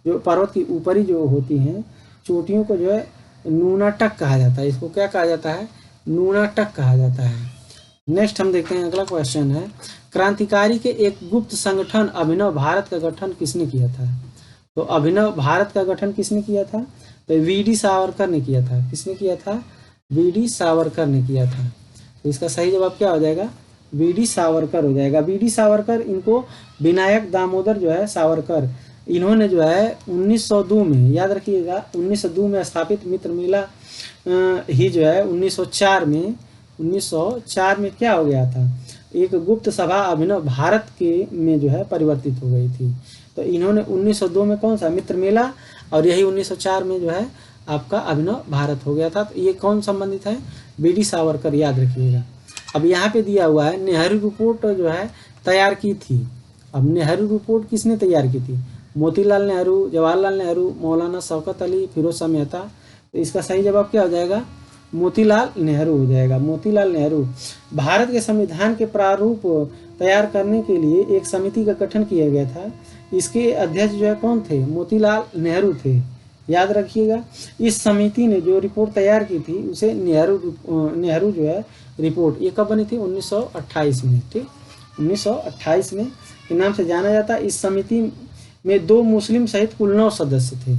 जो पर्वत की ऊपरी जो होती हैं चोटियों को जो है न्यूनाटक कहा जाता है। इसको क्या कहा जाता है? न्यूनाटक कहा जाता है। नेक्स्ट हम देखते हैं अगला क्वेश्चन है, क्रांतिकारी के एक गुप्त संगठन अभिनव भारत का गठन किसने किया था? तो अभिनव भारत का गठन किसने किया था? तो वी.डी. सावरकर ने किया था। किसने किया था? वी.डी. सावरकर ने किया था। तो इसका सही जवाब क्या हो जाएगा? वी.डी. सावरकर हो जाएगा। वी.डी. सावरकर, इनको विनायक दामोदर जो है सावरकर, इन्होंने जो है 1902 में, याद रखिएगा 1902 में स्थापित मित्र मेला ही जो है 1904 में क्या हो गया था? एक गुप्त सभा अभिनव भारत के में जो है परिवर्तित हो गई थी। तो इन्होंने 1902 में कौन सा मित्र मेला, और यही 1904 में जो है आपका अभिनव भारत हो गया था। तो ये कौन संबंधित है? वी.डी. सावरकर, याद रखिएगा। अब यहाँ पे दिया हुआ है नेहरू रिपोर्ट जो है तैयार की थी। अब नेहरू रिपोर्ट किसने तैयार की थी? मोतीलाल नेहरू, जवाहरलाल नेहरू, मौलाना शौकत अली, फिरोज शाह मेहता। तो इसका सही जवाब क्या हो जाएगा? मोतीलाल नेहरू हो जाएगा। मोतीलाल नेहरू। भारत के संविधान के प्रारूप तैयार करने के लिए एक समिति का गठन किया गया था। इसके अध्यक्ष जो है कौन थे? मोतीलाल नेहरू थे, याद रखिएगा। इस समिति ने जो रिपोर्ट तैयार की थी उसे नेहरू जो है रिपोर्ट, ये कब बनी थी? 1928 में। ठीक, 1928 में के नाम से जाना जाता। इस समिति में 2 मुस्लिम सहित कुल 9 सदस्य थे।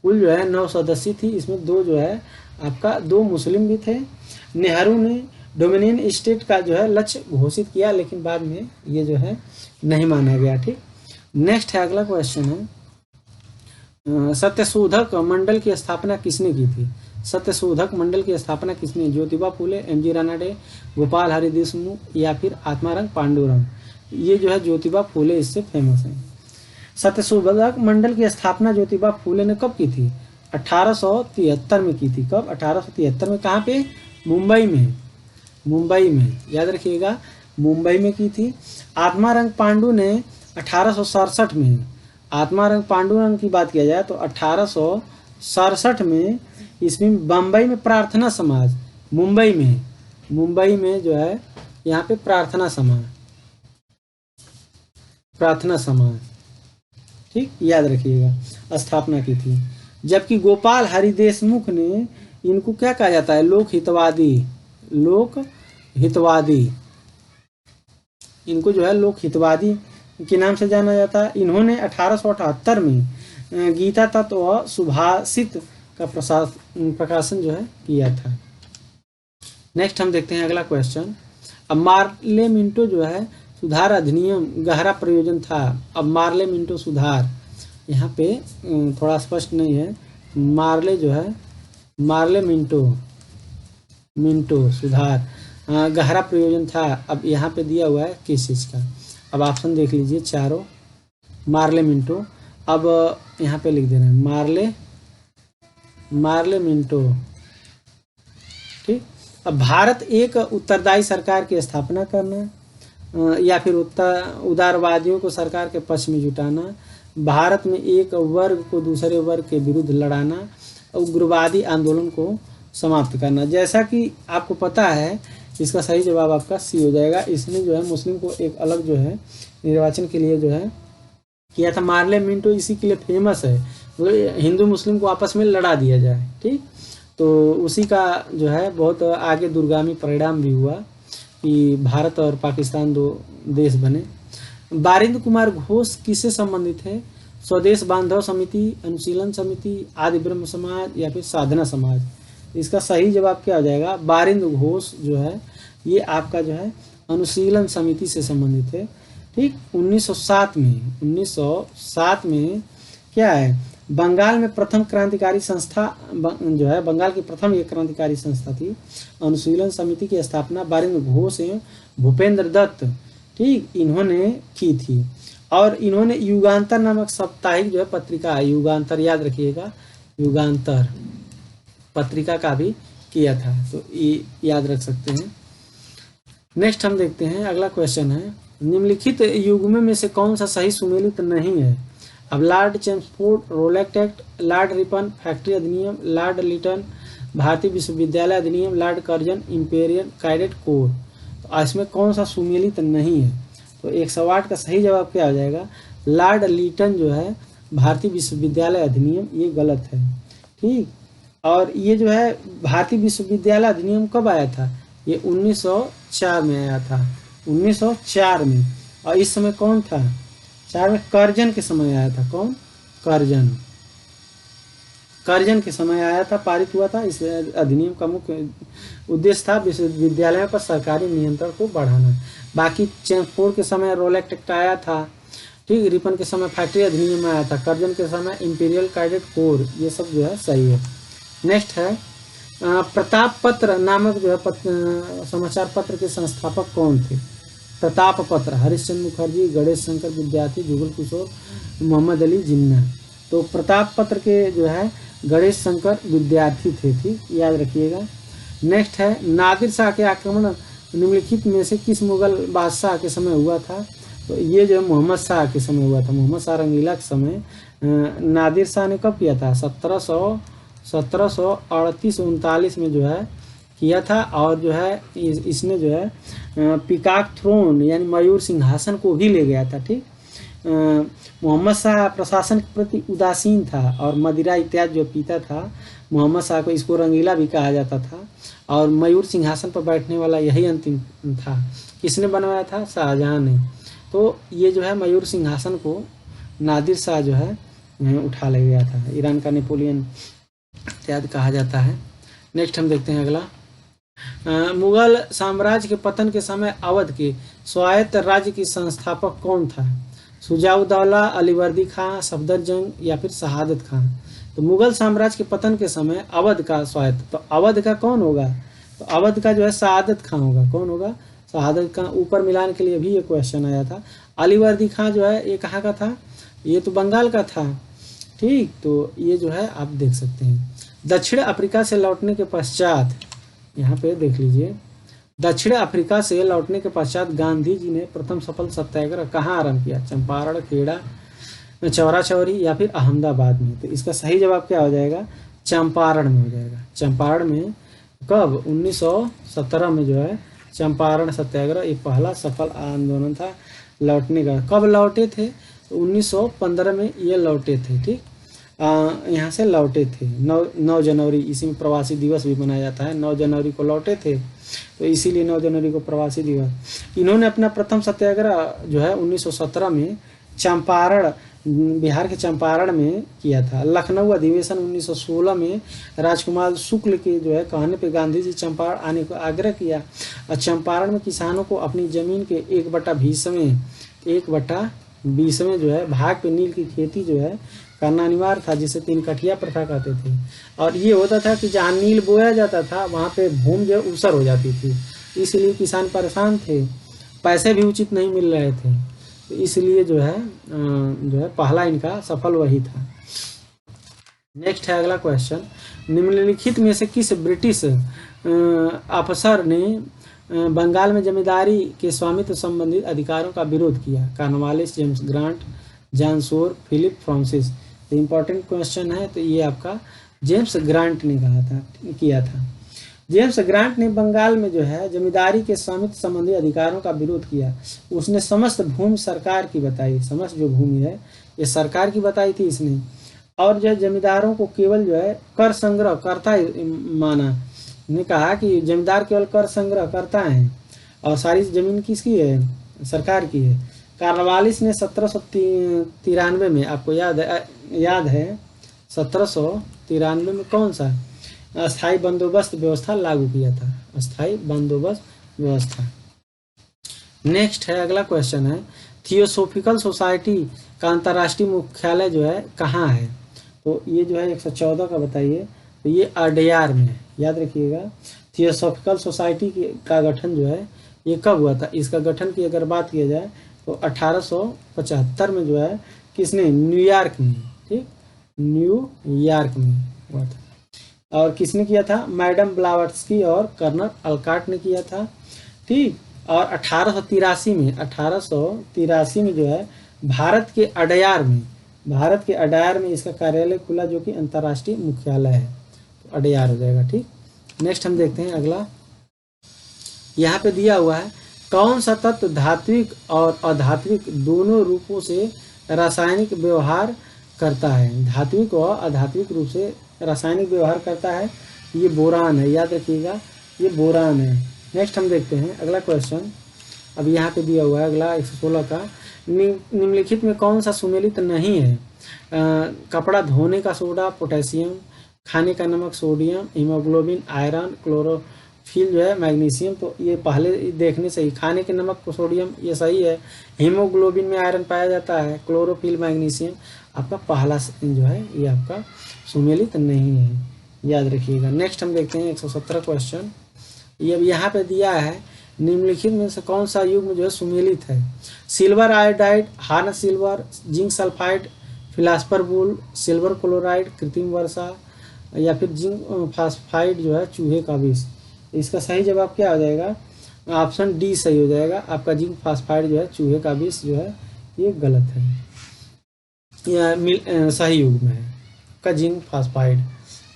कुल जो है 9 सदस्य थी, इसमें 2 जो है आपका 2 मुस्लिम भी थे। नेहरू ने डोमिनियन स्टेट का जो है लक्ष्य घोषित किया, लेकिन बाद में ये जो है नहीं माना गया। ठीक, नेक्स्ट है अगला क्वेश्चन है, सत्यशोधक मंडल की स्थापना किसने की थी? सत्यशोधक मंडल की स्थापना किसने? ज्योतिबा फुले, एम.जी. रानाडे, गोपाल हरि देशमुख या फिर आत्माराम पांडुरंग। ये जो है ज्योतिबा फुले इससे फेमस है। सत्यशोधक मंडल की स्थापना ज्योतिबा फुले ने कब की थी? 1873 में की थी। कब? 1873 में। कहाँ पे? मुंबई में। मुंबई में, याद रखिएगा, मुंबई में की थी। आत्मारंग पांडु ने 1867 में, आत्मारंग पांडुरंग की बात किया जाए तो 1867 में इसमें बम्बई में प्रार्थना समाज, मुंबई में जो है यहाँ पे प्रार्थना समाज, ठीक, याद रखिएगा, स्थापना की थी। जबकि गोपाल हरि देशमुख ने इनको क्या कहा जाता है? लोक हितवादी, इनको जो है लोक हितवादी के नाम से जाना जाता है। इन्होंने 1878 में गीता तत्व व सुभाषित का प्रकाशन जो है किया था। नेक्स्ट हम देखते हैं अगला क्वेश्चन। अब मार्ले मिंटो जो है सुधार अधिनियम गहरा प्रयोजन था। अब मार्ले मिंटो सुधार, यहाँ पे थोड़ा स्पष्ट नहीं है। मार्ले जो है, मार्ले मिंटो सुधार गहरा प्रयोजन था। अब यहाँ पे दिया हुआ है किस चीज़ का? अब ऑप्शन देख लीजिए चारों। मार्ले मिंटो, अब यहाँ पे लिख दे रहे हैं मार्ले मिंटो, ठीक। अब भारत एक उत्तरदायी सरकार की स्थापना करना या फिर उदारवादियों को सरकार के पक्ष में जुटाना, भारत में एक वर्ग को दूसरे वर्ग के विरुद्ध लड़ाना, उग्रवादी आंदोलन को समाप्त करना। जैसा कि आपको पता है, इसका सही जवाब आपका सी हो जाएगा। इसने जो है मुस्लिम को एक अलग जो है निर्वाचन के लिए जो है किया था। मार्ले मिंटो इसी के लिए फेमस है, हिंदू मुस्लिम को आपस में लड़ा दिया जाए, ठीक। तो उसी का जो है बहुत आगे दूरगामी परिणाम भी हुआ कि भारत और पाकिस्तान दो देश बने। बारिंद्र कुमार घोष किससे संबंधित है? स्वदेश बांधव समिति, अनुशीलन समिति, आदि ब्रह्म समाज या फिर साधना समाज? इसका सही जवाब क्या हो जाएगा? बारिंद्र घोष जो है ये आपका जो है अनुशीलन समिति से संबंधित है। ठीक, 1907 में क्या है, बंगाल में प्रथम क्रांतिकारी संस्था जो है, बंगाल की प्रथम एक क्रांतिकारी संस्था थी अनुशीलन समिति की स्थापना बारिंद्र घोष एवं भूपेंद्र दत्त, ठीक, इन्होंने की थी। और इन्होंने युगांतर नामक साप्ताहिक जो है पत्रिका, युगांतर याद रखिएगा, युगांतर पत्रिका का भी किया था, तो ये याद रख सकते हैं। नेक्स्ट हम देखते हैं, अगला क्वेश्चन है, निम्नलिखित युग्मों में से कौन सा सही सुमेलित नहीं है? अब Lord Chelmsford रोलेक्ट act, Lord Ripon factory अधिनियम, लॉर्ड लिटन भारतीय विश्वविद्यालय अधिनियम, Lord Curzon imperial cadet corps, तो इसमें कौन सा सुमेलित नहीं है? तो 108 का सही जवाब क्या हो जाएगा? लॉर्ड लिटन जो है भारतीय विश्वविद्यालय अधिनियम, ये गलत है। ठीक, और ये जो है भारतीय विश्वविद्यालय अधिनियम कब आया था? ये 1904 में आया था, 1904 में। और इस समय कौन था? 4 में कर्जन के समय आया था। कौन? कर्जन के समय आया था, पारित हुआ था। इस अधिनियम का मुख्य उद्देश्य था विश्वविद्यालयों पर सरकारी नियंत्रण को बढ़ाना। बाकी चेम्सफोर्ड के समय रोलेक्ट एक्ट आया था, ठीक, रिपन के समय फैक्ट्री अधिनियम आया था, कर्जन के समय इंपीरियल कैडेट कोर, ये सब जो है सही है। नेक्स्ट है, प्रताप पत्र नामक जो है समाचार पत्र के संस्थापक कौन थे? प्रताप पत्र, हरिश्चंद्र मुखर्जी, गणेश शंकर विद्यार्थी, जुगल किशोर, मोहम्मद अली जिन्ना। तो प्रताप पत्र के जो है गणेश शंकर विद्यार्थी थे, ठीक, याद रखिएगा। नेक्स्ट है, नादिर शाह के आक्रमण निम्नलिखित में से किस मुगल बादशाह के समय हुआ था? तो ये जो मोहम्मद शाह के समय हुआ था, मोहम्मद शाह रंगीला के समय। नादिर शाह ने कब किया था? 1738-39 में जो है किया था। और जो है इसने जो है पीकॉक थ्रोन यानी मयूर सिंहासन को भी ले गया था। ठीक, मोहम्मद शाह प्रशासन के प्रति उदासीन था और मदिरा इत्यादि जो पीता था, मोहम्मद शाह को, इसको रंगीला भी कहा जाता था। और मयूर सिंहासन पर बैठने वाला यही अंतिम था। किसने बनवाया था? शाहजहां ने। तो ये जो है मयूर सिंहासन को नादिर शाह जो है उठा ले गया था। ईरान का नेपोलियन इत्यादि कहा जाता है। नेक्स्ट हम देखते हैं अगला, मुगल साम्राज्य के पतन के समय अवध के स्वायत्त राज्य की संस्थापक कौन था? शुजाउद्दौला, अलीवर्दी खां, सफदरजंग या फिर शहादत खां? तो मुगल साम्राज्य के पतन के समय अवध का स्वायत्त, तो अवध का कौन होगा? तो अवध का जो है शहादत खां होगा। कौन होगा? शहादत खां। ऊपर मिलान के लिए भी ये क्वेश्चन आया था। अलीवर्दी खां जो है ये कहाँ का था? ये तो बंगाल का था। ठीक, तो ये जो है आप देख सकते हैं। दक्षिण अफ्रीका से लौटने के पश्चात, यहाँ पे देख लीजिए, दक्षिण अफ्रीका से लौटने के पश्चात गांधी जी ने प्रथम सफल सत्याग्रह कहाँ आरंभ किया? चंपारण, खेड़ा, चौरा चौरी या फिर अहमदाबाद में? तो इसका सही जवाब क्या हो जाएगा? चंपारण में हो जाएगा। चंपारण में कब? 1917 में जो है चंपारण सत्याग्रह एक पहला सफल आंदोलन था लौटने का। कब लौटे थे? तो 1915 में ये लौटे थे। ठीक, यहाँ से लौटे थे 9 जनवरी, इसी में प्रवासी दिवस भी मनाया जाता है। 9 जनवरी को लौटे थे, तो इसीलिए 9 जनवरी को प्रवासी दिवस। इन्होंने अपना प्रथम सत्याग्रह जो है 1917 में चंपारण, बिहार के चंपारण में किया था। लखनऊ अधिवेशन 1916 में राजकुमार शुक्ल के जो है कहने पे गांधी जी चंपारण आने को आग्रह किया। और चंपारण में किसानों को अपनी जमीन के 1/20 में जो है भाग पे नील की खेती जो है करना अनिवार्य था, जिसे 3 कठिया प्रथा कहते थे। और ये होता था कि जहाँ नील बोया जाता था वहाँ पे भूमि जो ऊसर हो जाती थी, इसलिए किसान परेशान थे, पैसे भी उचित नहीं मिल रहे थे। तो इसलिए जो है पहला इनका सफल वही था। नेक्स्ट है अगला क्वेश्चन, निम्नलिखित में से किस ब्रिटिश अफसर ने बंगाल में जमींदारी के स्वामित्व संबंधित अधिकारों का विरोध किया? Cornwallis, James Grant, John Shore, Philip Francis? तो इम्पोर्टेंट क्वेश्चन है। तो ये आपका जेम्स ग्रांट ने किया था। जेम्स ग्रांट ने बंगाल में जो है जमींदारी के स्वामित्व संबंधी अधिकारों का विरोध किया। उसने समस्त भूमि सरकार की बताई, समस्त जो भूमि है ये सरकार की बताई थी इसने। और जो है जमींदारों को केवल जो है कर संग्रह करता ही माना। ने कहा कि जमींदार केवल कर संग्रह करता है और सारी जमीन किसकी है, सरकार की है। कार्नवालिस ने 1793 में, आपको याद है 1793 में कौन सा अस्थाई बंदोबस्त व्यवस्था लागू किया था, अस्थाई बंदोबस्त व्यवस्था। नेक्स्ट है, अगला क्वेश्चन है, थियोसोफिकल सोसाइटी का अंतर्राष्ट्रीय मुख्यालय जो है कहाँ है। तो ये जो है 114 का बताइए। तो ये अडयार में है, याद रखिएगा। थियोसोफिकल सोसाइटी का गठन जो है ये कब हुआ था, इसका गठन की अगर बात किया जाए तो 1875 में जो है किसने, न्यूयॉर्क में, ठीक, न्यूयॉर्क में हुआ था। और किसने किया था, मैडम ब्लावत्स्की और कर्नल अलकाट ने किया था, ठीक। और 1883 में जो है भारत के अडयार में इसका कार्यालय खुला, जो कि अंतर्राष्ट्रीय मुख्यालय है। तो अडयार हो जाएगा, ठीक। नेक्स्ट हम देखते हैं अगला। यहाँ पे दिया हुआ है, कौन सा तत्व धात्विक और अधात्विक दोनों रूपों से रासायनिक व्यवहार करता है, धात्विक और अधात्विक रूप से रासायनिक व्यवहार करता है। ये बोरान है, याद रखिएगा, ये बोरान है। नेक्स्ट हम देखते हैं अगला क्वेश्चन। अब यहाँ पे दिया हुआ है अगला 116 का, निम्नलिखित में कौन सा सुमेलित नहीं है। कपड़ा धोने का सोडा पोटेशियम, खाने का नमक सोडियम, हीमोग्लोबिन आयरन, क्लोरोफिल जो है मैग्नीशियम। तो ये पहले देखने से ही, खाने के नमक को सोडियम ये सही है, हीमोग्लोबिन में आयरन पाया जाता है, क्लोरोफिल मैग्नीशियम आपका पहला जो है ये आपका सुमेलित नहीं है, याद रखिएगा। नेक्स्ट हम देखते हैं 117 क्वेश्चन। ये अब यहाँ पे दिया है, निम्नलिखित में से कौन सा युग्म जो है सुमेलित है। Silver iodide, horn silver, zinc sulphide, फिलास्पर वूल, सिल्वर क्लोराइड, कृत्रिम वर्षा, या फिर जिंक फास्फाइड जो है चूहे का विष। इसका सही जवाब क्या हो जाएगा, ऑप्शन डी सही हो जाएगा आपका, जिंक फास्फाइड जो है चूहे का विष जो है ये गलत है, या सही युग्म है का जिंक फास्फाइड।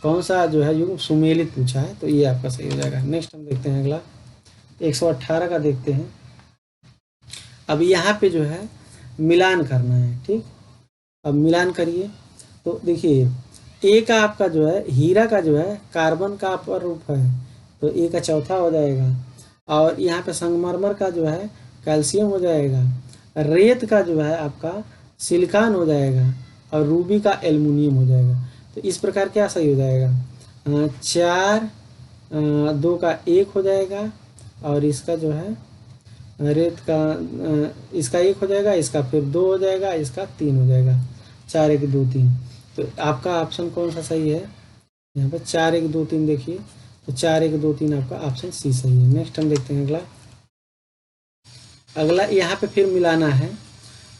कौन सा जो है युग्म सुमेलित पूछा है, तो ये आपका सही हो जाएगा। नेक्स्ट हम देखते हैं अगला 118 का देखते हैं। अब यहाँ पे जो है मिलान करना है, ठीक। अब मिलान करिए तो देखिए, ए का आपका जो है हीरा का जो है कार्बन का अपर रूप है, तो ए का चौथा हो जाएगा। और यहाँ पे संगमरमर का जो है कैल्शियम हो जाएगा, रेत का जो है आपका सिलिकॉन हो जाएगा, और रूबी का एल्युमिनियम हो जाएगा। तो इस प्रकार क्या सही हो जाएगा, 4 2 का 1 हो जाएगा, और इसका जो है रेत का इसका 1 हो जाएगा, इसका फिर 2 हो जाएगा, इसका 3 हो जाएगा, 4 1 2 3। तो आपका ऑप्शन कौन सा सही है, यहाँ पर 4 1 2 3 देखिए, तो 4 1 2 3 आपका ऑप्शन सी सही है। नेक्स्ट हम देखते हैं अगला यहाँ पे फिर मिलाना है।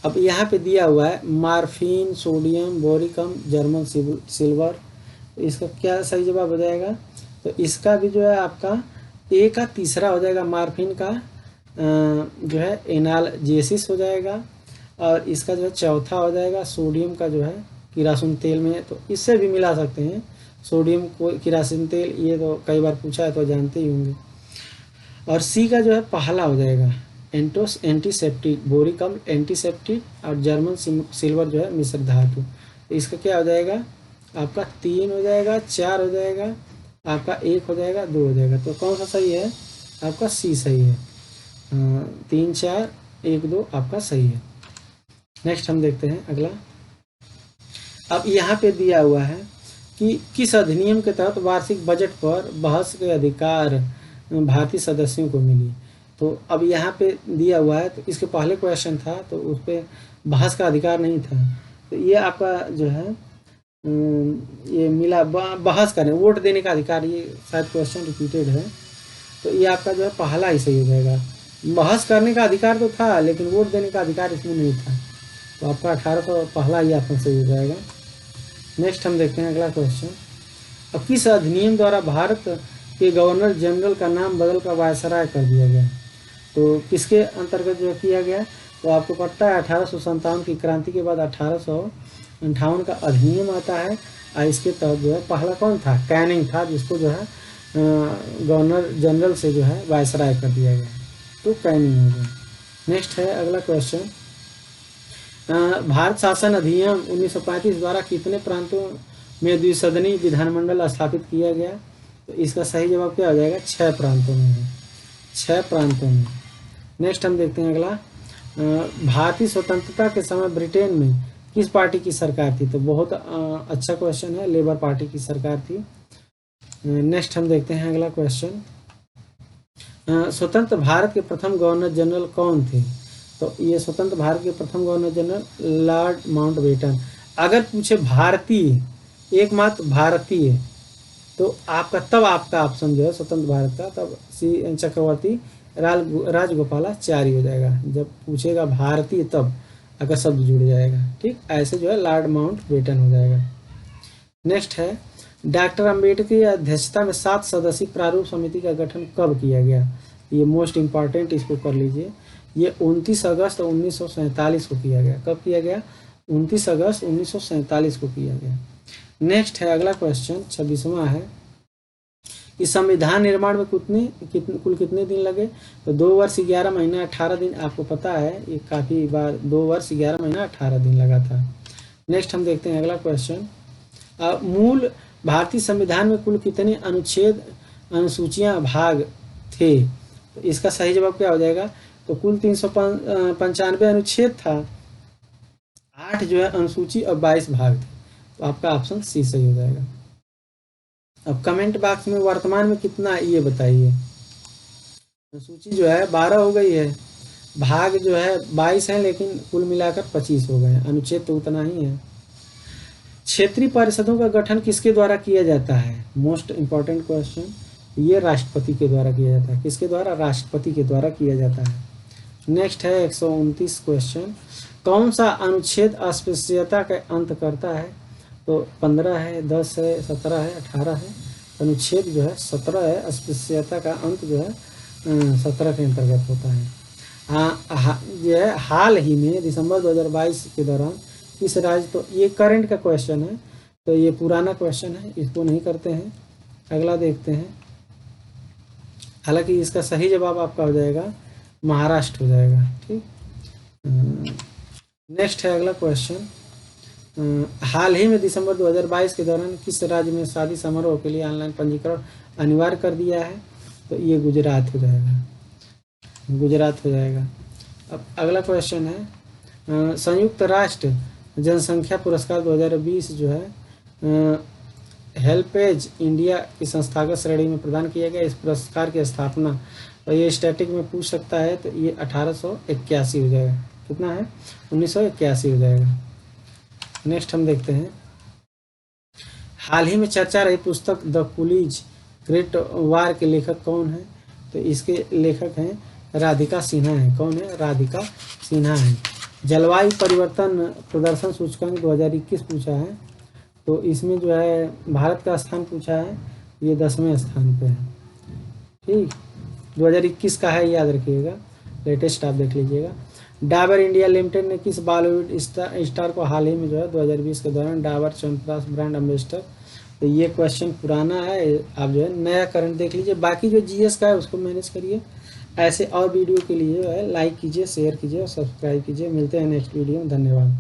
अब यहाँ पे दिया हुआ है मार्फिन, सोडियम, बोरिकम, जर्मन सिल्वर। तो इसका क्या सही जवाब हो जाएगा, तो इसका भी जो है आपका ए का तीसरा हो जाएगा, मार्फिन का जो है एनाल्जेसिस हो जाएगा, और इसका जो है चौथा हो जाएगा सोडियम का जो है किरासन तेल में। तो इससे भी मिला सकते हैं सोडियम को किरासन तेल, ये तो कई बार पूछा है तो जानते ही होंगे। और सी का जो है पहला हो जाएगा एंटीसेप्टिक, बोरिकम एंटीसेप्टिक, और जर्मन सिल्वर जो है मिश्र धातु। तो इसका क्या हो जाएगा आपका 3 हो जाएगा, 4 हो जाएगा, आपका 1 हो जाएगा, 2 हो जाएगा। तो कौन सा सही है आपका सी सही है, 3 4 1 2 आपका सही है। नेक्स्ट हम देखते हैं अगला। अब यहाँ पे दिया हुआ है कि किस अधिनियम के तहत वार्षिक बजट पर बहस के अधिकार भारतीय सदस्यों को मिली। तो अब यहाँ पे दिया हुआ है, तो इसके पहले क्वेश्चन था तो उस पर बहस का अधिकार नहीं था, तो ये आपका जो है ये मिला बहस करने, वोट देने का अधिकार, ये शायद क्वेश्चन रिपीटेड है, तो ये आपका जो है पहला ही सही हो जाएगा। बहस करने का अधिकार तो था लेकिन वोट देने का अधिकार इसमें नहीं था, तो आपका 1800 पहला ही आपका सही हो जाएगा। नेक्स्ट हम देखते हैं अगला क्वेश्चन। अब किस अधिनियम द्वारा भारत के गवर्नर जनरल का नाम बदल कर वायसराय कर दिया गया, तो किसके अंतर्गत जो किया गया, तो आपको पता है 1857 की क्रांति के बाद 1858 का अधिनियम आता है, और इसके तहत जो है पहला कौन था, कैनिंग था, जिसको जो है गवर्नर जनरल से जो है वायसराय कर दिया गया, तो कैनिंग हो गया। नेक्स्ट है अगला क्वेश्चन। भारत शासन अधिनियम 1935 द्वारा कितने प्रांतों में द्विसदनी विधानमंडल स्थापित किया गया? तो इसका सही जवाब क्या हो जाएगा? 6 प्रांतों में है, 6 प्रांतों में। नेक्स्ट हम देखते हैं अगला, भारतीय स्वतंत्रता के समय ब्रिटेन में किस पार्टी की सरकार थी? तो बहुत अच्छा क्वेश्चन है, लेबर पार्टी की सरकार थी। नेक्स्ट हम देखते हैं अगला क्वेश्चन, स्वतंत्र भारत के प्रथम गवर्नर जनरल कौन थे? तो ये स्वतंत्र भारत के प्रथम गवर्नर जनरल लॉर्ड माउंटबेटन। अगर पूछे भारतीय, एकमात्र भारतीय, तो आपका ऑप्शन जो है स्वतंत्र भारत का, तब सी चक्रवर्ती राजगोपालाचारी हो जाएगा। जब पूछेगा भारतीय तब अगर शब्द जुड़ जाएगा, ठीक, ऐसे जो है लॉर्ड माउंटबेटन हो जाएगा। नेक्स्ट है, डॉक्टर अम्बेडकर की अध्यक्षता में 7 सदस्यीय प्रारूप समिति का गठन कब किया गया? ये मोस्ट इंपॉर्टेंट, इसको कर लीजिए। ये 29 अगस्त 1947 को किया गया। कब किया गया? 29 अगस्त 1947 को किया गया। नेक्स्ट है अगला क्वेश्चन, 26वां है, इस संविधान निर्माण में कुल कितने दिन लगे? तो 2 वर्ष 11 महीना 18 दिन। आपको पता है ये काफ़ी बार 2 वर्ष 11 महीना 18 दिन लगा था। नेक्स्ट हम देखते हैं अगला क्वेश्चन, मूल भारतीय संविधान में कुल कितने अनुच्छेद अनुसूचियां भाग थे? तो इसका सही जवाब क्या हो जाएगा? तो कुल 395 अनुच्छेद था, 8 जो है अनुसूची और 22 भाग थे। तो आपका ऑप्शन सी सही हो जाएगा। अब कमेंट बॉक्स में वर्तमान में कितना है ये बताइए। अनुसूची जो है 12 हो गई है, भाग जो है 22 है, लेकिन कुल मिलाकर 25 हो गए। अनुच्छेद तो उतना ही है। क्षेत्रीय परिषदों का गठन किसके द्वारा किया जाता है? मोस्ट इंपॉर्टेंट क्वेश्चन, ये राष्ट्रपति के द्वारा किया जाता है। किसके द्वारा? राष्ट्रपति के द्वारा किया जाता है। नेक्स्ट है 129 क्वेश्चन, कौन सा अनुच्छेद अस्पृश्यता का अंत करता है? तो 15 है, 10 है, 17 है, 18 है। अनुच्छेद जो है 17 है, अस्पृश्यता का अंत जो है 17 के अंतर्गत होता है। जो है हाल ही में दिसंबर 2022 के दौरान किस राज्य, तो ये करंट का क्वेश्चन है, तो ये पुराना क्वेश्चन है, इसको नहीं करते हैं। अगला देखते हैं, हालांकि इसका सही जवाब आपका हो जाएगा महाराष्ट्र हो जाएगा, ठीक। नेक्स्ट है अगला क्वेश्चन, हाल ही में दिसंबर 2022 के दौरान किस राज्य में शादी समारोह के लिए ऑनलाइन पंजीकरण अनिवार्य कर दिया है? तो ये गुजरात हो जाएगा, गुजरात हो जाएगा। अब अगला क्वेश्चन है, संयुक्त राष्ट्र जनसंख्या पुरस्कार 2020 जो है हेल्पेज इंडिया की संस्थागत श्रेणी में प्रदान किया गया। इस पुरस्कार की स्थापना, और ये स्टैटिक में पूछ सकता है, तो ये 1881 हो जाएगा। कितना है? 1981 हो जाएगा। नेक्स्ट हम देखते हैं, हाल ही में चर्चा रही पुस्तक द कुलीज ग्रेट वार के लेखक कौन है? तो इसके लेखक हैं राधिका सिन्हा है। कौन है? राधिका सिन्हा है। जलवायु परिवर्तन प्रदर्शन सूचकांक 2021 पूछा है, तो इसमें जो है भारत का स्थान पूछा है, ये 10वें स्थान पे है, ठीक। 2021 का है, याद रखिएगा, लेटेस्ट आप देख लीजिएगा। डाबर इंडिया लिमिटेड ने किस बॉलीवुड स्टार को हाल ही में जो है 2020 के दौरान डाबर च्यवनप्राश ब्रांड एम्बेसडर? तो ये क्वेश्चन पुराना है, आप जो है नया करंट देख लीजिए। बाकी जो जीएस का है उसको मैनेज करिए। ऐसे और वीडियो के लिए जो है लाइक कीजिए, शेयर कीजिए और सब्सक्राइब कीजिए। मिलते हैं नेक्स्ट वीडियो में, धन्यवाद।